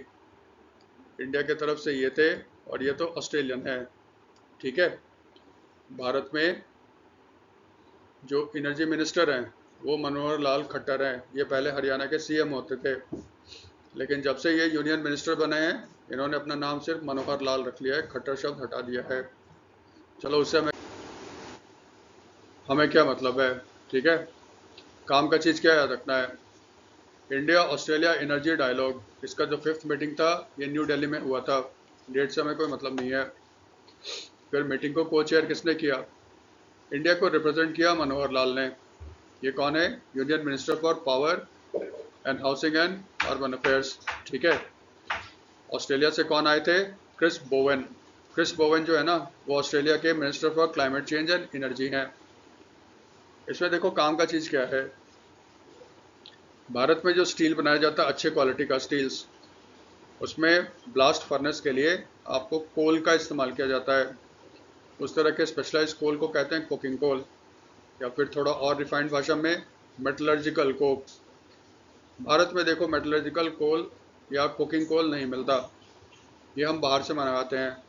Speaker 1: इंडिया की तरफ से ये थे और ये तो ऑस्ट्रेलियन है, ठीक है। भारत में जो एनर्जी मिनिस्टर हैं वो मनोहर लाल खट्टर हैं। ये पहले हरियाणा के सीएम होते थे, लेकिन जब से ये यूनियन मिनिस्टर बने हैं इन्होंने अपना नाम सिर्फ मनोहर लाल रख लिया है, खट्टर शब्द हटा दिया है। चलो उससे हमें क्या मतलब है, ठीक है। काम का चीज़ क्या याद रखना है, इंडिया ऑस्ट्रेलिया एनर्जी डायलॉग, इसका जो 5th मीटिंग था ये न्यू दिल्ली में हुआ था। डेट से हमें कोई मतलब नहीं है। फिर मीटिंग को को चेयर किसने किया? इंडिया को रिप्रेजेंट किया मनोहर लाल ने। ये कौन है? Union minister for power and housing and urban affairs, ठीक है। ऑस्ट्रेलिया से कौन आए थे? Chris Bowen. क्रिस बोवेन जो है ना वो ऑस्ट्रेलिया के minister for climate change and energy हैं। इसमें देखो काम का चीज़ क्या है, भारत में जो स्टील बनाया जाता है अच्छे क्वालिटी का स्टील्स, उसमें ब्लास्ट फर्नेस के लिए आपको कोल का इस्तेमाल किया जाता है। उस तरह के स्पेशलाइज्ड कोल को कहते हैं कुकिंग कोल, या फिर थोड़ा और रिफाइंड भाषा में मेटलर्जिकल कोक। भारत में देखो मेटलर्जिकल कोल या कुकिंग कोल नहीं मिलता, ये हम बाहर से मंगाते हैं।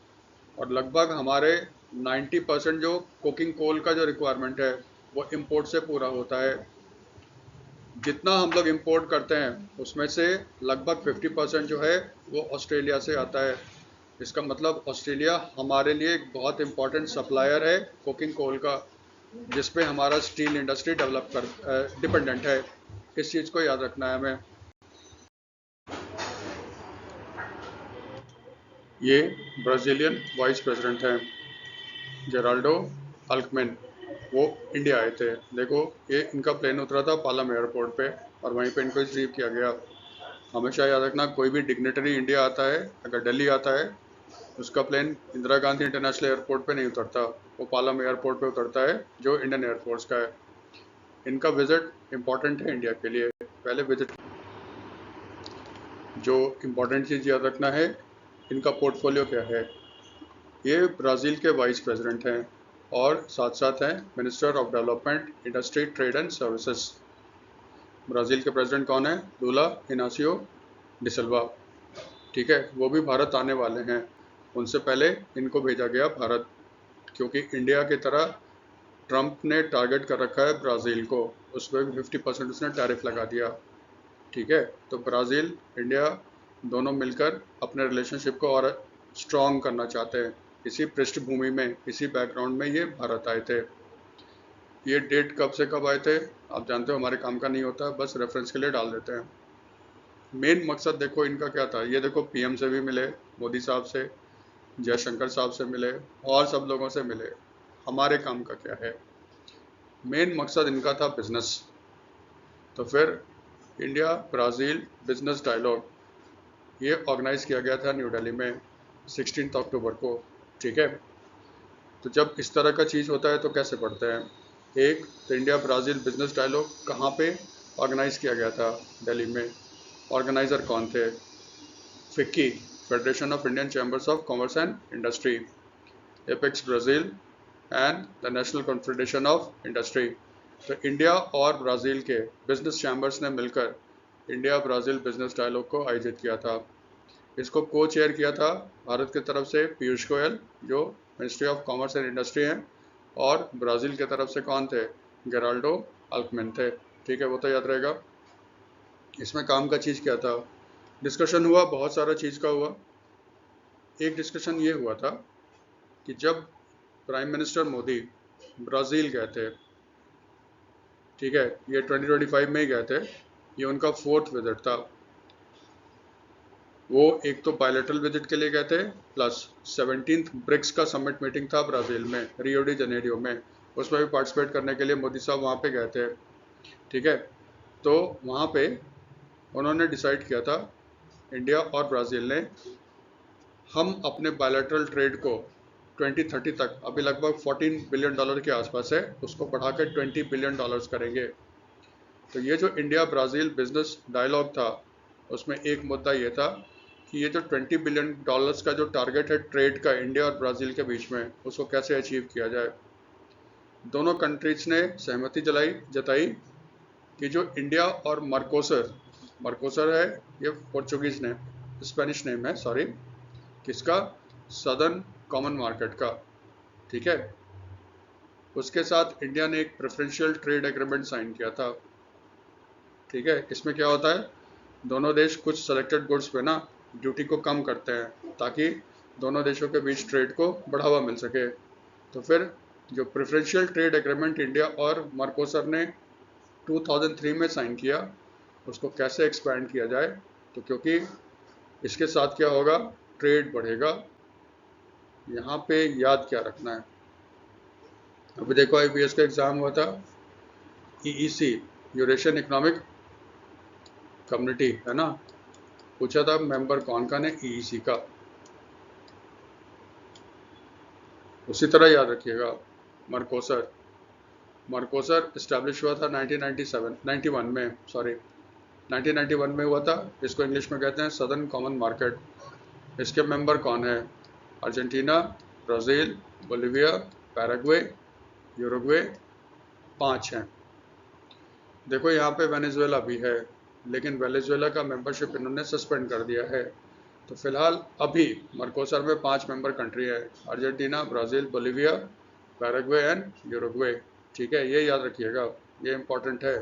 Speaker 1: और लगभग हमारे 90% जो कुकिंग कोल का जो रिक्वायरमेंट है वो इंपोर्ट से पूरा होता है। जितना हम लोग इंपोर्ट करते हैं उसमें से लगभग 50% जो है वो ऑस्ट्रेलिया से आता है। इसका मतलब ऑस्ट्रेलिया हमारे लिए एक बहुत इम्पोर्टेंट सप्लायर है कुकिंग कोल का। जिस पे हमारा स्टील इंडस्ट्री डेवलप कर डिपेंडेंट है। इस चीज़ को याद रखना है हमें। ये ब्राज़ीलियन वाइस प्रेसिडेंट हैं जेराल्डो अल्कमेन, वो इंडिया आए थे। देखो ये इनका प्लेन उतरा था पालम एयरपोर्ट पे और वहीं पे इनको रिसीव किया गया। हमेशा याद रखना, कोई भी डिग्नेटरी इंडिया आता है, अगर दिल्ली आता है, उसका plane Indira Gandhi international airport पे नहीं उतरता, वो पालम एयरपोर्ट पे उतरता है जो इंडियन एयरफोर्स का है। इनका विजिट इम्पॉर्टेंट है इंडिया के लिए। पहले विजिट जो इम्पोर्टेंट चीज़ याद रखना है, इनका पोर्टफोलियो क्या है। ये ब्राज़ील के वाइस प्रेसिडेंट हैं और साथ साथ हैं minister of development, industry, trade and services. Brazil के प्रेसिडेंट कौन है? लूला इनासियो डिसिल्वा। ठीक है, वो भी भारत आने वाले हैं। उनसे पहले इनको भेजा गया भारत, क्योंकि इंडिया की तरह ट्रंप ने टारगेट कर रखा है ब्राज़ील को, उस पर 50% उसने टैरिफ लगा दिया। ठीक है, तो ब्राज़ील इंडिया दोनों मिलकर अपने रिलेशनशिप को और स्ट्रॉन्ग करना चाहते हैं। इसी पृष्ठभूमि में, इसी बैकग्राउंड में ये भारत आए थे। ये डेट कब से कब आए थे आप जानते हो, हमारे काम का नहीं होता, बस रेफरेंस के लिए डाल देते हैं। मेन मकसद देखो इनका क्या था, ये देखो पीएम से भी मिले, मोदी साहब से, जयशंकर साहब से मिले और सब लोगों से मिले। हमारे काम का क्या है? मेन मकसद इनका था बिजनेस। तो फिर इंडिया ब्राज़ील बिजनेस डायलॉग ये ऑर्गेनाइज किया गया था न्यू दिल्ली में 16 अक्टूबर को। ठीक है, तो जब इस तरह का चीज़ होता है तो कैसे पढ़ते हैं? एक तो इंडिया ब्राज़ील बिजनेस डायलॉग कहाँ पे ऑर्गेनाइज किया गया था? दिल्ली में। ऑर्गेनाइज़र कौन थे? FICCI, federation of Indian chambers of commerce and industry, apex Brazil and the national confederation of industry. तो इंडिया और ब्राज़ील के बिजनेस चैम्बर्स ने मिलकर इंडिया ब्राज़ील बिजनेस डायलॉग को आयोजित किया था। इसको को चेयर किया था भारत की तरफ से पीयूष गोयल, जो ministry of commerce and industry हैं, और ब्राज़ील की तरफ से कौन थे? जेराल्डो अल्कमेन थे। ठीक है, वो तो याद रहेगा। इसमें काम का चीज़ क्या था? डिस्कशन हुआ, बहुत सारा चीज़ का हुआ। एक डिस्कशन ये हुआ था कि जब प्राइम मिनिस्टर मोदी ब्राज़ील गए थे, ठीक है, ये 2025 में ही गए थे, ये उनका 4th विजिट था। वो एक तो बायलैटरल विजिट के लिए गए थे, प्लस 17th ब्रिक्स का समिट मीटिंग था ब्राज़ील में, रियो डी जनेरियो में, उसमें भी पार्टिसिपेट करने के लिए मोदी साहब वहाँ पे गए थे। ठीक है, तो वहाँ पे उन्होंने डिसाइड किया था, इंडिया और ब्राज़ील ने, हम अपने बायलैटरल ट्रेड को 2030 तक, अभी लगभग $14 बिलियन के आसपास है, उसको बढ़ा कर $20 बिलियन करेंगे। तो ये जो इंडिया ब्राज़ील बिजनेस डायलॉग था, उसमें एक मुद्दा ये था कि ये जो $20 बिलियन का जो टारगेट है ट्रेड का इंडिया और ब्राज़ील के बीच में, उसको कैसे अचीव किया जाए। दोनों कंट्रीज ने सहमति जताई कि जो इंडिया और मर्कोसर है, ये पोर्चुगीज नेम, स्पेनिश नेम है, सॉरी, किसका? सदर्न कॉमन मार्केट का। ठीक है, उसके साथ इंडिया ने एक प्रेफरेंशियल ट्रेड एग्रीमेंट साइन किया था। ठीक है, इसमें क्या होता है, दोनों देश कुछ सेलेक्टेड गुड्स पे ना ड्यूटी को कम करते हैं, ताकि दोनों देशों के बीच ट्रेड को बढ़ावा मिल सके। तो फिर जो प्रेफरेंशियल ट्रेड एग्रीमेंट इंडिया और मर्कोसर ने 2003 में साइन किया, उसको कैसे एक्सपैंड किया जाए, तो क्योंकि इसके साथ क्या होगा, ट्रेड बढ़ेगा। यहाँ पे याद क्या रखना है, अभी देखो IPS का एग्ज़ाम हुआ था, EEC, यूरेशियन इकोनॉमिक कम्युनिटी, है ना, पूछा था मेंबर कौन कौन है EEC का। उसी तरह याद रखिएगा, मर्कोसर इस्टेब्लिश हुआ था 1991 में, सॉरी 1991 में हुआ था। इसको इंग्लिश में कहते हैं सदर्न कॉमन मार्केट। इसके मेंबर कौन है? Argentina, Brazil, Bolivia, Paraguay, Uruguay, 5 हैं। देखो यहाँ पे वेनेजुएला भी है, लेकिन वेनेजुएला का मेंबरशिप इन्होंने सस्पेंड कर दिया है। तो फिलहाल अभी मर्कोसर में 5 मेंबर कंट्री है, Argentina, Brazil, Bolivia, Paraguay and Uruguay. ठीक है, ये याद रखिएगा, ये इंपॉर्टेंट है।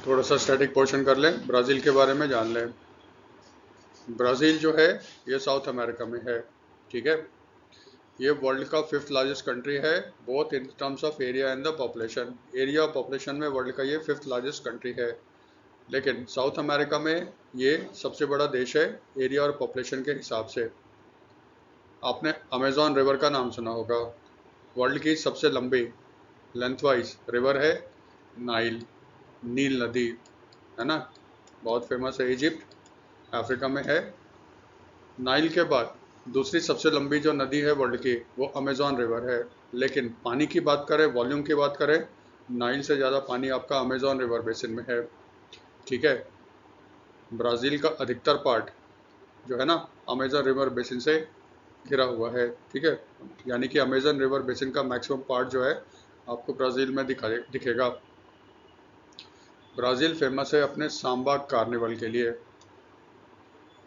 Speaker 1: थोड़ा सा स्टैटिक पोर्शन कर लें, ब्राज़ील के बारे में जान लें। ब्राज़ील जो है ये साउथ अमेरिका में है। ठीक है, ये वर्ल्ड का 5th लार्जेस्ट कंट्री है, both in terms of area and the population. Area और पॉपुलेशन में वर्ल्ड का ये 5th लार्जेस्ट कंट्री है। लेकिन साउथ अमेरिका में ये सबसे बड़ा देश है एरिया और पॉपुलेशन के हिसाब से। आपने अमेजॉन रिवर का नाम सुना होगा। वर्ल्ड की सबसे लंबी लेंथ वाइज रिवर है नाइल, नील नदी, है ना, बहुत फेमस है। इजिप्ट अफ्रीका में है। नाइल के बाद दूसरी सबसे लंबी जो नदी है वर्ल्ड की वो अमेजॉन रिवर है। लेकिन पानी की बात करें, वॉल्यूम की बात करें, नाइल से ज़्यादा पानी आपका अमेजॉन रिवर बेसिन में है। ठीक है, ब्राज़ील का अधिकतर पार्ट जो है ना अमेजॉन रिवर बेसिन से घिरा हुआ है। ठीक है, यानी कि अमेजन रिवर बेसिन का मैक्सिमम पार्ट जो है आपको ब्राज़ील में दिखेगा। ब्राज़ील फेमस है अपने सांबा कार्निवल के लिए,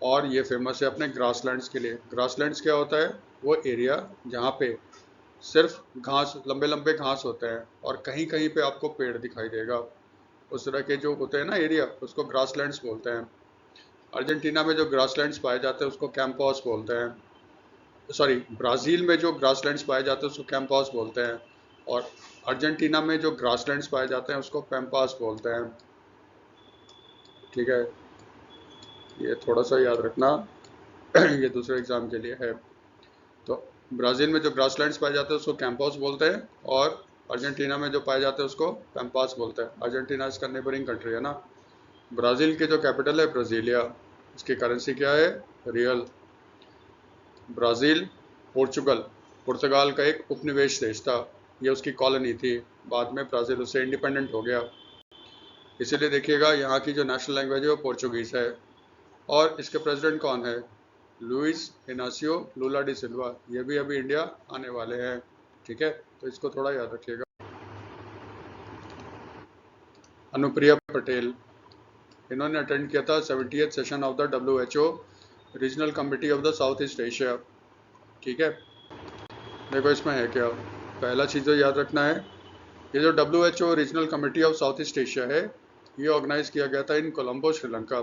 Speaker 1: और ये फेमस है अपने ग्रासलैंड्स के लिए। ग्रासलैंड्स क्या होता है? वो एरिया जहाँ पे सिर्फ घास, लंबे लंबे घास होते हैं और कहीं कहीं पे आपको पेड़ दिखाई देगा। उस तरह के जो होते हैं ना एरिया, उसको ग्रासलैंड्स बोलते हैं। अर्जेंटीना में जो ग्रासलैंड्स पाए जाते हैं उसको कैंपॉस बोलते हैं। सॉरी, ब्राज़ील में जो ग्रासलैंड्स पाए जाते हैं उसको कैंपॉस बोलते हैं, और अर्जेंटीना में जो ग्रासलैंड्स पाए जाते हैं उसको पैम्पास बोलते हैं। ठीक है, ये थोड़ा सा याद रखना ये दूसरे एग्जाम के लिए है। तो ब्राज़ील में जो ग्रासलैंड्स पाए जाते हैं उसको कैंपॉस बोलते हैं, और अर्जेंटीना में जो पाए जाते हैं उसको पैम्पास बोलते हैं। अर्जेंटीना इसका नेबरिंग कंट्री है ना। ब्राज़ील की जो कैपिटल है ब्राज़ीलिया, इसकी करेंसी क्या है? रियल। ब्राज़ील पुर्तगाल का एक उपनिवेश देश था, ये उसकी कॉलोनी थी। बाद में ब्राज़ील उससे इंडिपेंडेंट हो गया। इसीलिए देखिएगा यहाँ की जो नेशनल लैंग्वेज है वो पोर्चुगीज़ है। और इसके प्रेसिडेंट कौन है? लुइस इनासियो लूला डी सिल्वा। ये भी अभी इंडिया आने वाले हैं। ठीक है, तो इसको थोड़ा याद रखिएगा। अनुप्रिया पटेल, इन्होंने अटेंड किया था 70th session of the WHO regional committee of the south east Asia. ठीक है, देखो इसमें है क्या। पहला चीज़ जो याद रखना है, ये जो WHO regional committee of south east Asia है, ये ऑर्गेनाइज किया गया था इन कोलंबो, श्रीलंका।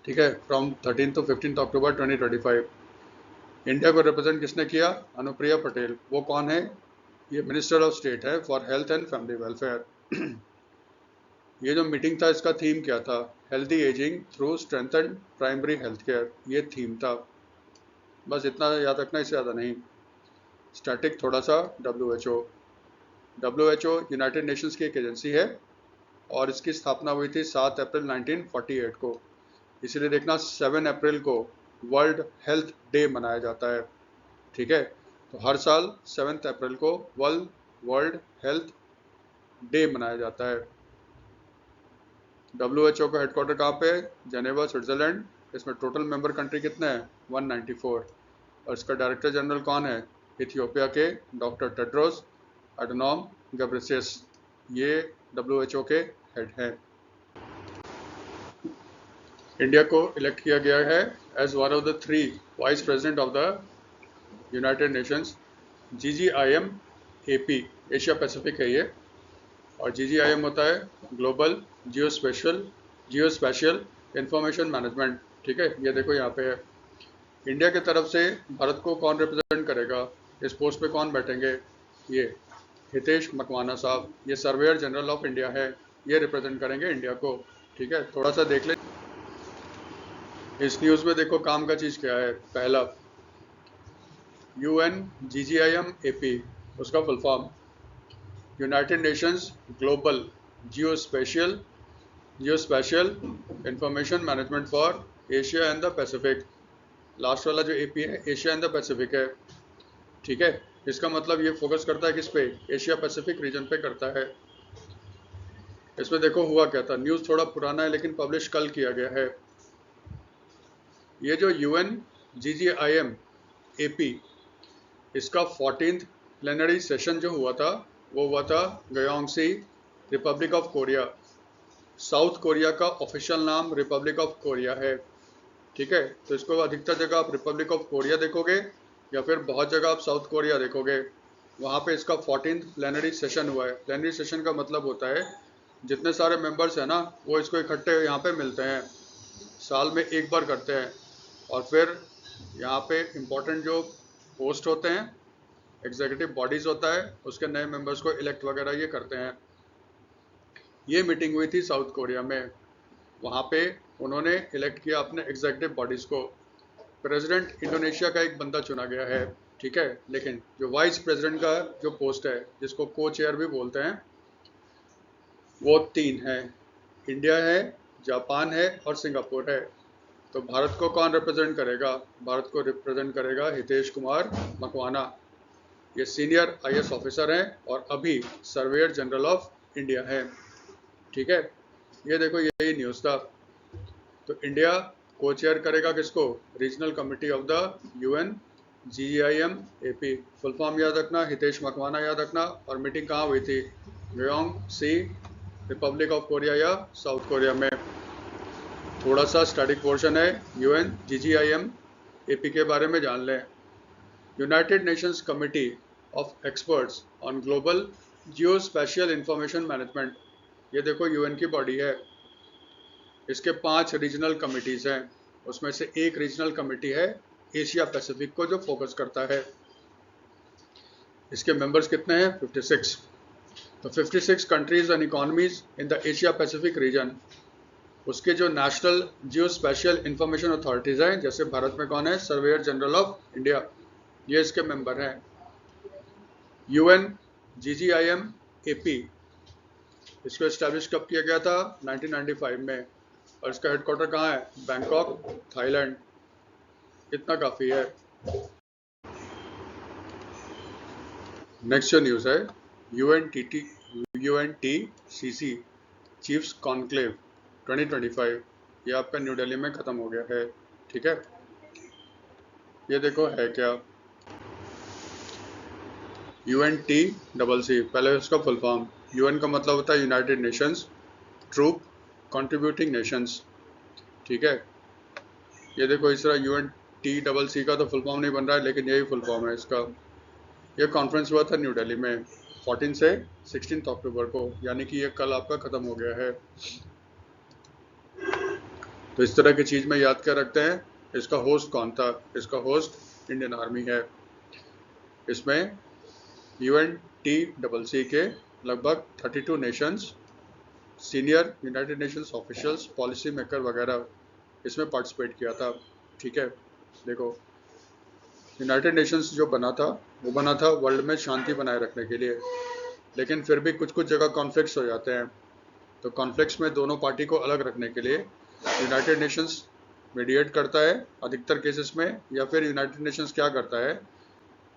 Speaker 1: ठीक है, फ्रॉम 13 to 15 अक्टूबर 2025। इंडिया को रिप्रेजेंट किसने किया? अनुप्रिया पटेल। वो कौन है? ये मिनिस्टर ऑफ स्टेट है for health and family welfare. ये जो मीटिंग था इसका थीम क्या था? Healthy ageing through strengthen primary health care, ये थीम था। बस इतना याद रखना, इससे ज़्यादा नहीं। स्टैटिक थोड़ा सा। WHO यूनाइटेड नेशंस की एक एजेंसी है, और इसकी स्थापना हुई थी 7 अप्रैल 1948 को। इसीलिए देखना 7 अप्रैल को वर्ल्ड हेल्थ डे मनाया जाता है। ठीक है, तो हर साल 7 अप्रैल को वर्ल्ड हेल्थ डे मनाया जाता है। WHO का हेडक्वार्टर कहाँ पे है? Geneva, Switzerland. इसमें टोटल मेंबर कंट्री कितने हैं? 194। और इसका डायरेक्टर जनरल कौन है? इथियोपिया के डॉक्टर टेड्रोस एडनॉम गेब्रेयेसस, ये WHO के हेड हैं। इंडिया को इलेक्ट किया गया है as one of the 3 vice president of the United Nations. GGIM AP, Asia Pacific है ये, और GGIM होता है ग्लोबल जियोस्पेशियल इंफॉर्मेशन मैनेजमेंट। ठीक है, ये देखो यहाँ पे है। इंडिया की तरफ से भारत को कौन रिप्रेजेंट करेगा? इस पोस्ट पे कौन बैठेंगे? ये हितेश मकवाना साहब, ये सर्वेयर जनरल ऑफ इंडिया है, ये रिप्रेजेंट करेंगे इंडिया को। ठीक है, थोड़ा सा देख ले इस न्यूज़ में। देखो काम का चीज़ क्या है। पहला, UNGGIM AP, उसका full form United Nations global geospatial information management for Asia and the Pacific. Last वाला जो AP है एशिया एंड द पैसिफिक है। ठीक है, इसका मतलब ये फोकस करता है किस पे? एशिया पैसिफिक रीजन पे करता है। इसमें देखो हुआ क्या था। न्यूज़ थोड़ा पुराना है लेकिन पब्लिश कल किया गया है। ये जो UNGGIM AP, इसका 14th प्लेनरी सेशन जो हुआ था वो हुआ था गयोंगसी, Republic of Korea. South Korea का ऑफिशियल नाम रिपब्लिक ऑफ कोरिया है। ठीक है, तो इसको अधिकतर जगह आप रिपब्लिक ऑफ कोरिया देखोगे, या फिर बहुत जगह आप साउथ कोरिया देखोगे। वहाँ पे इसका 14th प्लेनरी सेशन हुआ है। प्लेनरी सेशन का मतलब होता है जितने सारे मेंबर्स हैं ना, वो इसको इकट्ठे यहाँ पे मिलते हैं, साल में एक बार करते हैं, और फिर यहाँ पे इम्पोर्टेंट जो पोस्ट होते हैं, एग्जीक्यूटिव बॉडीज होता है, उसके नए मेंबर्स को इलेक्ट वगैरह ये करते हैं। ये मीटिंग हुई थी साउथ कोरिया में, वहाँ पे उन्होंने इलेक्ट किया अपने एग्जीक्यूटिव बॉडीज को। प्रेसिडेंट इंडोनेशिया का एक बंदा चुना गया है, ठीक है, लेकिन जो वाइस प्रेसिडेंट का जो पोस्ट है, जिसको को चेयर भी बोलते हैं, वो 3 है, इंडिया है, जापान है और सिंगापुर है। तो भारत को कौन रिप्रेजेंट करेगा? भारत को रिप्रेजेंट करेगा हितेश कुमार मकवाना। ये सीनियर आईएएस ऑफिसर हैं और अभी सर्वेयर जनरल ऑफ इंडिया है, ठीक है। ये देखो, यही न्यूज़ था। तो इंडिया को चेयर करेगा किसको? Regional committee of the UN GEIM AP। Full form याद रखना, हितेश मकवाना याद रखना। और मीटिंग कहाँ हुई थी? गयोंग सी, रिपब्लिक ऑफ कोरिया या साउथ कोरिया में। थोड़ा सा स्टैटिक पोर्शन है, UN GGIM AP के बारे में जान लें। United Nations committee of experts on global geospatial information management. ये देखो UN की बॉडी है, इसके 5 रीजनल कमिटीज़ हैं, उसमें से एक रीजनल कमिटी है एशिया पैसिफिक को, जो फोकस करता है। इसके मेंबर्स कितने हैं? 56। तो 56 countries and economies in the Asia Pacific region. उसके जो नेशनल जियो स्पेशल इंफॉर्मेशन अथॉरिटीज़ हैं, जैसे भारत में कौन है? सर्वेयर जनरल ऑफ इंडिया, ये इसके मेंबर हैं। UN GGIM AP, इसको इस्टेब्लिश कब किया गया था? 1995 में। और इसका हेडक्वार्टर कहाँ है? Bangkok, Thailand. इतना काफ़ी है। नेक्स्ट जो न्यूज़ है, UNTCC चीफ्स कॉन्क्लेव 2025, ये आपका न्यू दिल्ली में ख़त्म हो गया है, ठीक है। ये देखो है क्या? UNTCC, पहले उसका फुल फॉर्म। UN का मतलब होता है United Nations troop contributing nations, ठीक है। ये देखो, इस तरह UNTCC का तो फुल फॉर्म नहीं बन रहा है, लेकिन यही फुल फॉर्म है इसका। ये कॉन्फ्रेंस हुआ था न्यू दिल्ली में 14 से 16 अक्टूबर को, यानी कि ये कल आपका ख़त्म हो गया है। तो इस तरह की चीज़ में याद क्या रखते हैं? इसका होस्ट कौन था? इसका होस्ट इंडियन आर्मी है। इसमें UNTCC के लगभग 32 Nations, senior United Nations officials, policy maker वगैरह इसमें पार्टिसिपेट किया था, ठीक है। देखो, यूनाइटेड नेशंस जो बना था, वो बना था वर्ल्ड में शांति बनाए रखने के लिए, लेकिन फिर भी कुछ कुछ जगह कॉन्फ्लिक्ट्स हो जाते हैं। तो कॉन्फ्लिक्ट्स में दोनों पार्टी को अलग रखने के लिए यूनाइटेड नेशंस मीडिएट करता है अधिकतर केसेस में, या फिर यूनाइटेड नेशंस क्या करता है?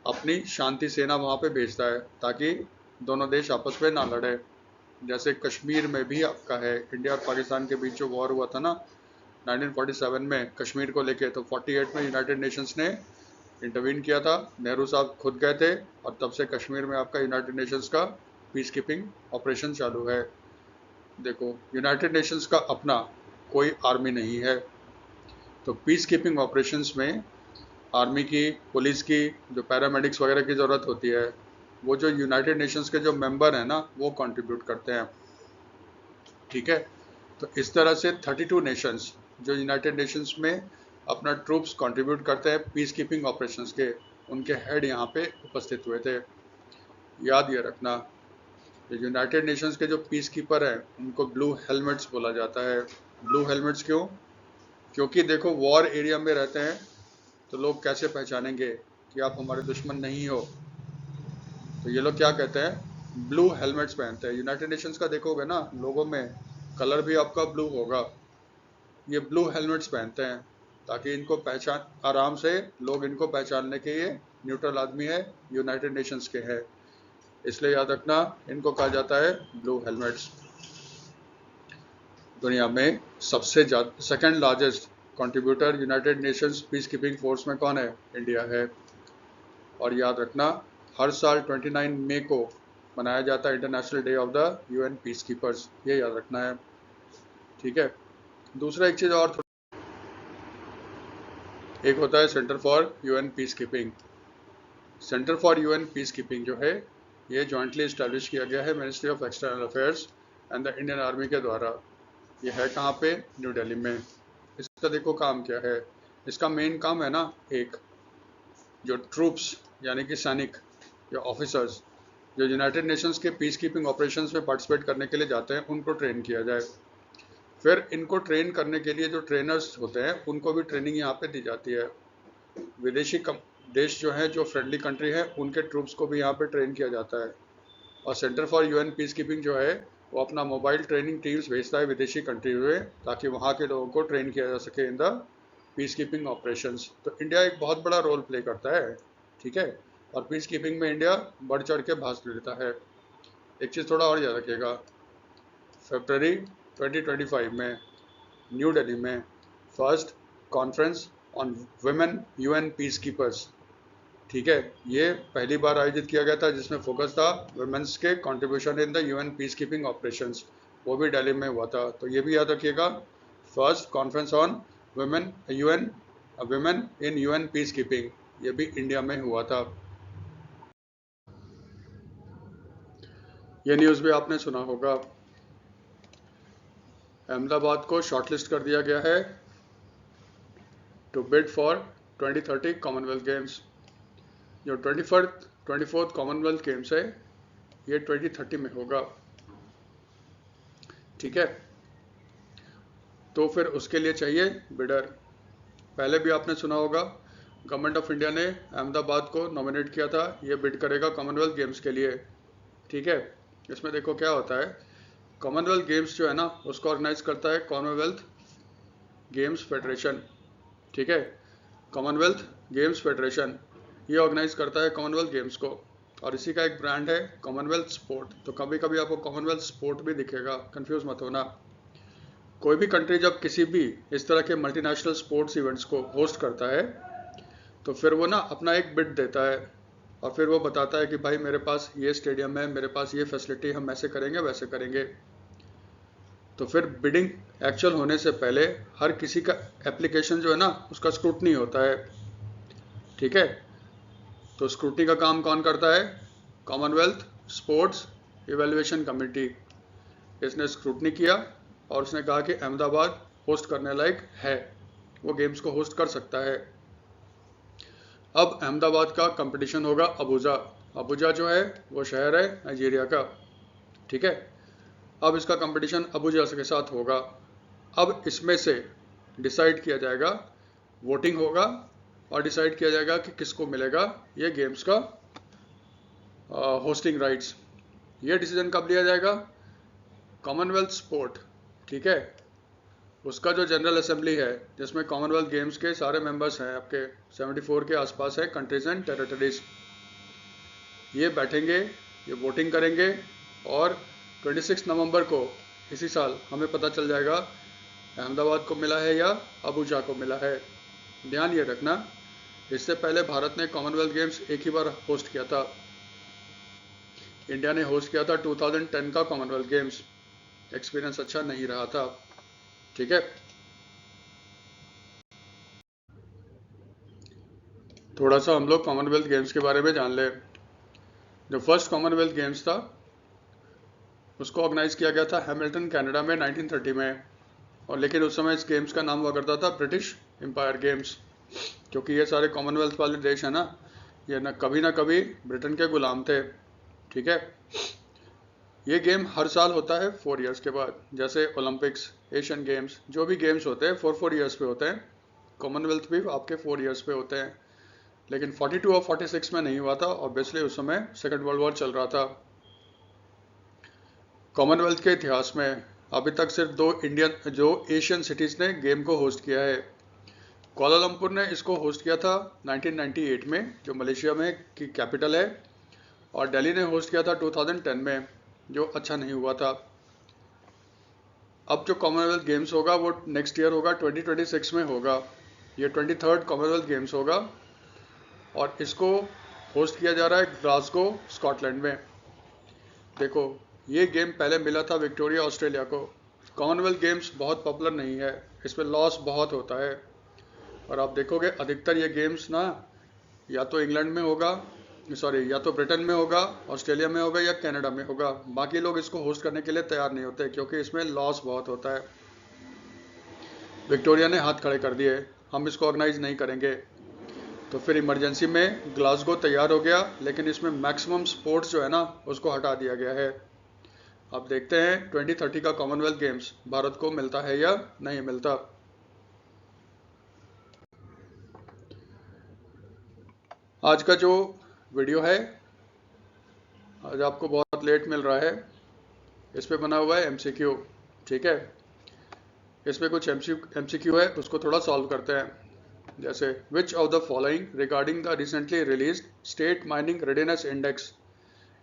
Speaker 1: अपनी शांति सेना वहाँ पे भेजता है, ताकि दोनों देश आपस में ना लड़े। जैसे कश्मीर में भी आपका है, इंडिया और पाकिस्तान के बीच जो वॉर हुआ था ना 1947 में कश्मीर को लेके, तो 48 में यूनाइटेड नेशंस ने इंटरवीन किया था। नेहरू साहब खुद गए थे, और तब से कश्मीर में आपका यूनाइटेड नेशंस का पीस कीपिंग ऑपरेशन चालू है। देखो, यूनाइटेड नेशंस का अपना कोई आर्मी नहीं है, तो पीस कीपिंग ऑपरेशंस में आर्मी की, पुलिस की, जो पैरामेडिक्स वगैरह की ज़रूरत होती है, वो जो यूनाइटेड नेशंस के जो मेंबर हैं ना, वो कंट्रीब्यूट करते हैं, ठीक है। तो इस तरह से 32 नेशंस जो यूनाइटेड नेशंस में अपना ट्रूप्स कंट्रीब्यूट करते हैं पीस कीपिंग ऑपरेशंस के, उनके हेड यहाँ पे उपस्थित हुए थे। याद ये रखना, जो यूनाइटेड नेशंस के जो पीस कीपर हैं, उनको ब्लू हेलमेट्स बोला जाता है। ब्लू हेलमेट्स क्यों? क्योंकि देखो, वॉर एरिया में रहते हैं, तो लोग कैसे पहचानेंगे कि आप हमारे दुश्मन नहीं हो? तो ये लोग क्या कहते हैं? ब्लू हेलमेट्स पहनते हैं। यूनाइटेड नेशंस का देखोगे ना, लोगों में कलर भी आपका ब्लू होगा। ये ब्लू हेलमेट्स पहनते हैं ताकि इनको पहचान, आराम से लोग इनको पहचानने के, ये न्यूट्रल आदमी है, यूनाइटेड नेशंस के है, इसलिए याद रखना इनको कहा जाता है ब्लू हेलमेट्स। दुनिया में सबसे ज़्यादा, second largest contributor United Nations peace keeping force में कौन है? इंडिया है। और याद रखना, हर साल 29 मई को मनाया जाता है international day of the UN peace keepers, ये याद रखना है, ठीक है। दूसरा एक चीज़ और, एक होता है centre for UN peace keeping. Centre for UN peace keeping जो है, ये जॉइंटली इस्टेब्लिश किया गया है ministry of external affairs and the Indian army के द्वारा। ये है कहाँ पे? न्यू दिल्ली में। इसका देखो काम क्या है, इसका मेन काम है ना, एक जो ट्रूप्स यानी कि सैनिक या ऑफिसर्स जो यूनाइटेड नेशंस के पीस कीपिंग ऑपरेशंस में पार्टिसिपेट करने के लिए जाते हैं उनको ट्रेन किया जाए। फिर इनको ट्रेन करने के लिए जो ट्रेनर्स होते हैं उनको भी ट्रेनिंग यहाँ पे दी जाती है। विदेशी देश जो है, जो फ्रेंडली कंट्री है, उनके ट्रूप्स को भी यहाँ पे ट्रेन किया जाता है। और centre for UN peace keeping जो है वो अपना मोबाइल ट्रेनिंग टीम्स भेजता है विदेशी कंट्री में, ताकि वहाँ के लोगों को ट्रेन किया जा सके in the peace keeping operations. तो इंडिया एक बहुत बड़ा रोल प्ले करता है, ठीक है। और पीस कीपिंग में इंडिया बढ़ चढ़ के भाग लेता है। एक चीज़ थोड़ा और याद रखिएगा, फरवरी 2025 में न्यू दिल्ली में first conference on women UN peace keepers, ठीक है, ये पहली बार आयोजित किया गया था जिसमें फोकस था वुमेन्स के contribution in the UN peace keeping operations, वो भी दिल्ली में हुआ था। तो ये भी याद रखिएगा, first conference on women in UN peace keeping, ये भी इंडिया में हुआ था। ये न्यूज़ भी आपने सुना होगा, अहमदाबाद को शॉर्टलिस्ट कर दिया गया है to bid for 2030 Commonwealth Games. जो 24th कॉमनवेल्थ गेम्स है ये 2030 में होगा, ठीक है। तो फिर उसके लिए चाहिए बिडर। पहले भी आपने सुना होगा, गवर्नमेंट ऑफ इंडिया ने अहमदाबाद को नॉमिनेट किया था, ये बिड करेगा कॉमनवेल्थ गेम्स के लिए, ठीक है। इसमें देखो क्या होता है, कॉमनवेल्थ गेम्स जो है ना उसको ऑर्गेनाइज करता है कॉमनवेल्थ गेम्स फेडरेशन, ठीक है। कॉमनवेल्थ गेम्स फेडरेशन ये ऑर्गेनाइज करता है कॉमनवेल्थ गेम्स को, और इसी का एक ब्रांड है कॉमनवेल्थ स्पोर्ट। तो कभी कभी आपको कॉमनवेल्थ स्पोर्ट भी दिखेगा, कंफ्यूज मत होना। कोई भी कंट्री जब किसी भी इस तरह के मल्टीनेशनल स्पोर्ट्स इवेंट्स को होस्ट करता है तो फिर वो ना अपना एक बिड देता है, और फिर वो बताता है कि भाई मेरे पास ये स्टेडियम है, मेरे पास ये फैसिलिटी, हम ऐसे करेंगे वैसे करेंगे। तो फिर बिडिंग एक्चुअल होने से पहले हर किसी का एप्लीकेशन जो है ना उसका स्क्रूटनी होता है, ठीक है। तो स्क्रूटनी का काम कौन करता है, कॉमनवेल्थ स्पोर्ट्स इवैल्यूएशन कमेटी। इसने स्क्रूटनी किया और उसने कहा कि अहमदाबाद होस्ट करने लायक है, वो गेम्स को होस्ट कर सकता है। अब अहमदाबाद का कंपटीशन होगा अबुजा। अबुजा जो है वो शहर है नाइजीरिया का, ठीक है। अब इसका कंपटीशन अबुजा के साथ होगा। अब इसमें से डिसाइड किया जाएगा, वोटिंग होगा और डिसाइड किया जाएगा कि किसको मिलेगा ये गेम्स का होस्टिंग राइट्स। ये डिसीजन कब लिया जाएगा, कॉमनवेल्थ स्पोर्ट, ठीक है, उसका जो जनरल असेंबली है जिसमें कॉमनवेल्थ गेम्स के सारे मेंबर्स हैं, आपके 74 के आसपास है कंट्रीज एंड टेरिटरीज, ये बैठेंगे, ये वोटिंग करेंगे और 26 नवंबर को इसी साल हमें पता चल जाएगा अहमदाबाद को मिला है या अबुजा को मिला है। ध्यान ये रखना, इससे पहले भारत ने कॉमनवेल्थ गेम्स एक ही बार होस्ट किया था, इंडिया ने होस्ट किया था 2010 का कॉमनवेल्थ गेम्स, एक्सपीरियंस अच्छा नहीं रहा था, ठीक है। थोड़ा सा हम लोग कॉमनवेल्थ गेम्स के बारे में जान ले। जो फर्स्ट कॉमनवेल्थ गेम्स था उसको ऑर्गेनाइज किया गया था हैमिल्टन कनाडा में 1930 में, और लेकिन उस समय इस गेम्स का नाम हुआ करता था ब्रिटिश एम्पायर गेम्स, क्योंकि ये सारे कॉमनवेल्थ वाले देश हैं ना, ये न कभी ब्रिटेन के गुलाम थे, ठीक है। ये गेम हर साल होता है 4 इयर्स के बाद, जैसे ओलंपिक्स, एशियन गेम्स, जो भी गेम्स होते हैं 4 इयर्स पे होते हैं। कॉमनवेल्थ भी आपके 4 इयर्स पे होते हैं, लेकिन 42 और 46 में नहीं हुआ था, ऑब्वियसली उस समय सेकेंड वर्ल्ड वॉर चल रहा था। कॉमनवेल्थ के इतिहास में अभी तक सिर्फ 2 इंडियन जो एशियन सिटीज़ ने गेम को होस्ट किया है। कोलालमपुर ने इसको होस्ट किया था 1998 में, जो मलेशिया में की कैपिटल है, और दिल्ली ने होस्ट किया था 2010 में, जो अच्छा नहीं हुआ था। अब जो कॉमनवेल्थ गेम्स होगा वो नेक्स्ट ईयर होगा, 2026 में होगा। ये 23rd कॉमनवेल्थ गेम्स होगा और इसको होस्ट किया जा रहा है ग्लासगो स्कॉटलैंड में। देखो ये गेम पहले मिला था विक्टोरिया ऑस्ट्रेलिया को। कॉमनवेल्थ गेम्स बहुत पॉपुलर नहीं है, इसमें लॉस बहुत होता है, और आप देखोगे अधिकतर ये गेम्स ना या तो इंग्लैंड में होगा, सॉरी या तो ब्रिटेन में होगा, ऑस्ट्रेलिया में होगा या कनाडा में होगा। बाकी लोग इसको होस्ट करने के लिए तैयार नहीं होते क्योंकि इसमें लॉस बहुत होता है। विक्टोरिया ने हाथ खड़े कर दिए, हम इसको ऑर्गेनाइज नहीं करेंगे। तो फिर इमरजेंसी में ग्लासगो तैयार हो गया, लेकिन इसमें मैक्सिमम स्पोर्ट्स जो है ना उसको हटा दिया गया है। अब देखते हैं 2030 का कॉमनवेल्थ गेम्स भारत को मिलता है या नहीं मिलता। आज का जो वीडियो है आज आपको बहुत लेट मिल रहा है। इस पे बना हुआ है एमसीक्यू, ठीक है। इसमें कुछ एमसीक्यू है, उसको थोड़ा सॉल्व करते हैं। जैसे which of the following regarding the recently release state mining readiness index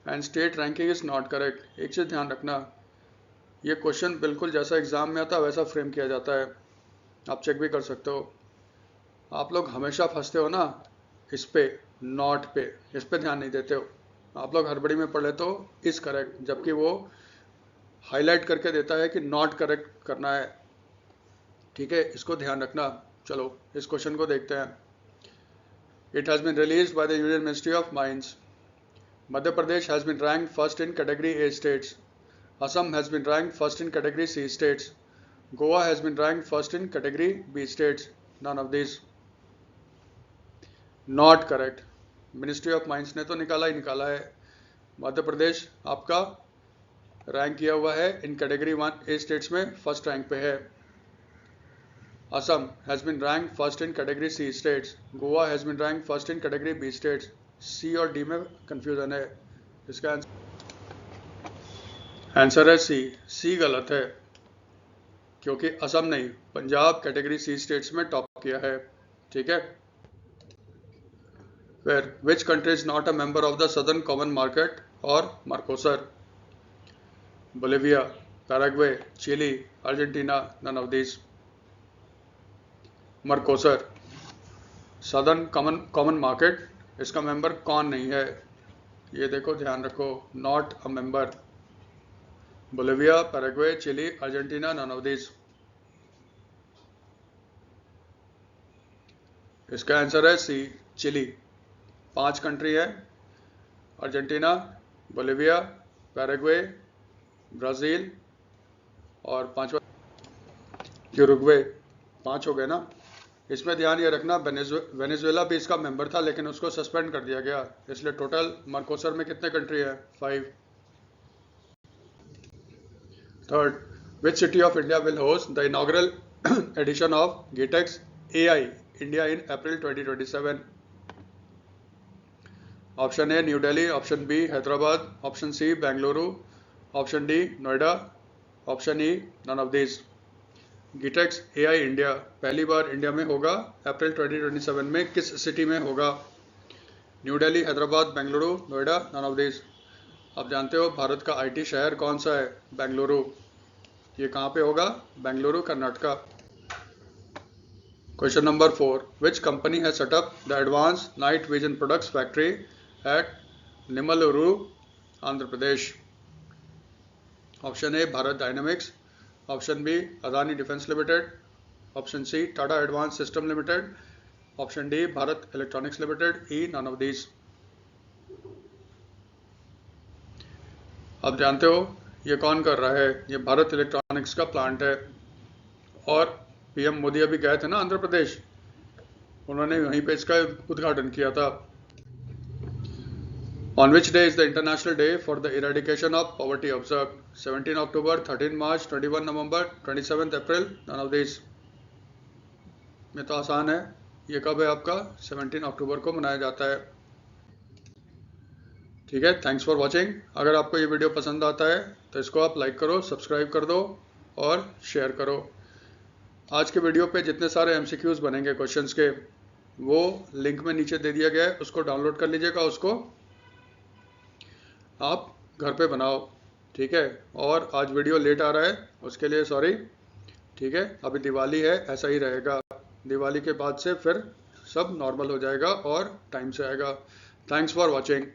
Speaker 1: and state ranking is not correct. एक चीज़ ध्यान रखना, ये क्वेश्चन बिल्कुल जैसा एग्जाम में आता है वैसा फ्रेम किया जाता है, आप चेक भी कर सकते हो। आप लोग हमेशा फंसते हो ना इस पे, नॉट पे, इस पे ध्यान नहीं देते हो। आप लोग हड़बड़ी में पढ़ लेते हो इज करेक्ट, जबकि वो हाईलाइट करके देता है कि नॉट करेक्ट करना है, ठीक है। इसको ध्यान रखना। चलो इस क्वेश्चन को देखते हैं। It has been released by the union ministry of mines. Madhya Pradesh has been ranked first in category A states. Assam has been ranked first in category C states. Goa has been ranked first in category B states. None of this. Not correct. Ministry of mines ने तो निकाला ही निकाला है। मध्य प्रदेश आपका rank किया हुआ है in category 1 A states में, फर्स्ट रैंक पे है। Assam has been rank first in category C states. Goa has been rank first in category B states. C और डी में कंफ्यूजन है। इसका आंसर है सी। सी गलत है, क्योंकि असम नहीं, पंजाब कैटेगरी सी स्टेट्स में टॉप किया है, ठीक है। फिर which country is not a member of the southern common market और Mercosur. Bolivia, Paraguay, Chile, Argentina, none of this. Mercosur southern common market, इसका मेंबर कौन नहीं है, ये देखो ध्यान रखो, not a member. Bolivia, Paraguay, Chile, Argentina, none of this. इसका आंसर है सी, चिली। 5 कंट्री है, अर्जेंटीना, बोलिविया, पैराग्वे, ब्राज़ील और 5वां यूरुग्वे। 5 हो गए ना। इसमें ध्यान ये रखना वेनेजुएला भी इसका मेंबर था, लेकिन उसको सस्पेंड कर दिया गया, इसलिए टोटल मर्कोसर में कितने कंट्री है, 5। Third, which city of India will host the inaugural edition of GITEX AI India in April 2027। Option A new Delhi, option B Hyderabad, option C Bengaluru, option D Noida, option E none of this. GITEX AI India पहली बार India में होगा अप्रैल 2027 में। किस city में होगा? New Delhi, Hyderabad, Bengaluru, Noida, none of this. आप जानते हो भारत का IT शहर कौन सा है? बेंगलुरु। ये कहाँ पे होगा? Bengaluru, Karnataka. Question number 4, which company has set up the advance night vision products factory at Nimmaluru, Andhra Pradesh. Option A Bharat Dynamics, option B Adani Defence Limited, option C Tata Advance System Limited, option D Bharat Electronics Limited, E none of this. आप जानते हो ये कौन कर रहा है? ये Bharat electronics का प्लांट है, और PM मोदी अभी गए थे ना आंध्र प्रदेश, उन्होंने वहीं पे इसका उद्घाटन किया था। On which day is the International Day for the Eradication of Poverty observed? 17 October, 13 March, 21 November, 27 April, none of these। ये तो आसान है, ये कब है आपका? 17 अक्टूबर को मनाया जाता है, ठीक है। Thanks for watching. अगर आपको ये वीडियो पसंद आता है तो इसको आप लाइक करो, सब्सक्राइब कर दो और शेयर करो। आज के वीडियो पे जितने सारे MCQs बनेंगे क्वेश्चंस के, वो लिंक में नीचे दे दिया गया है, उसको डाउनलोड कर लीजिएगा, उसको आप घर पे बनाओ, ठीक है। और आज वीडियो लेट आ रहा है, उसके लिए सॉरी, ठीक है। अभी दिवाली है, ऐसा ही रहेगा। दिवाली के बाद से फिर सब नॉर्मल हो जाएगा और टाइम से आएगा। Thanks for watching.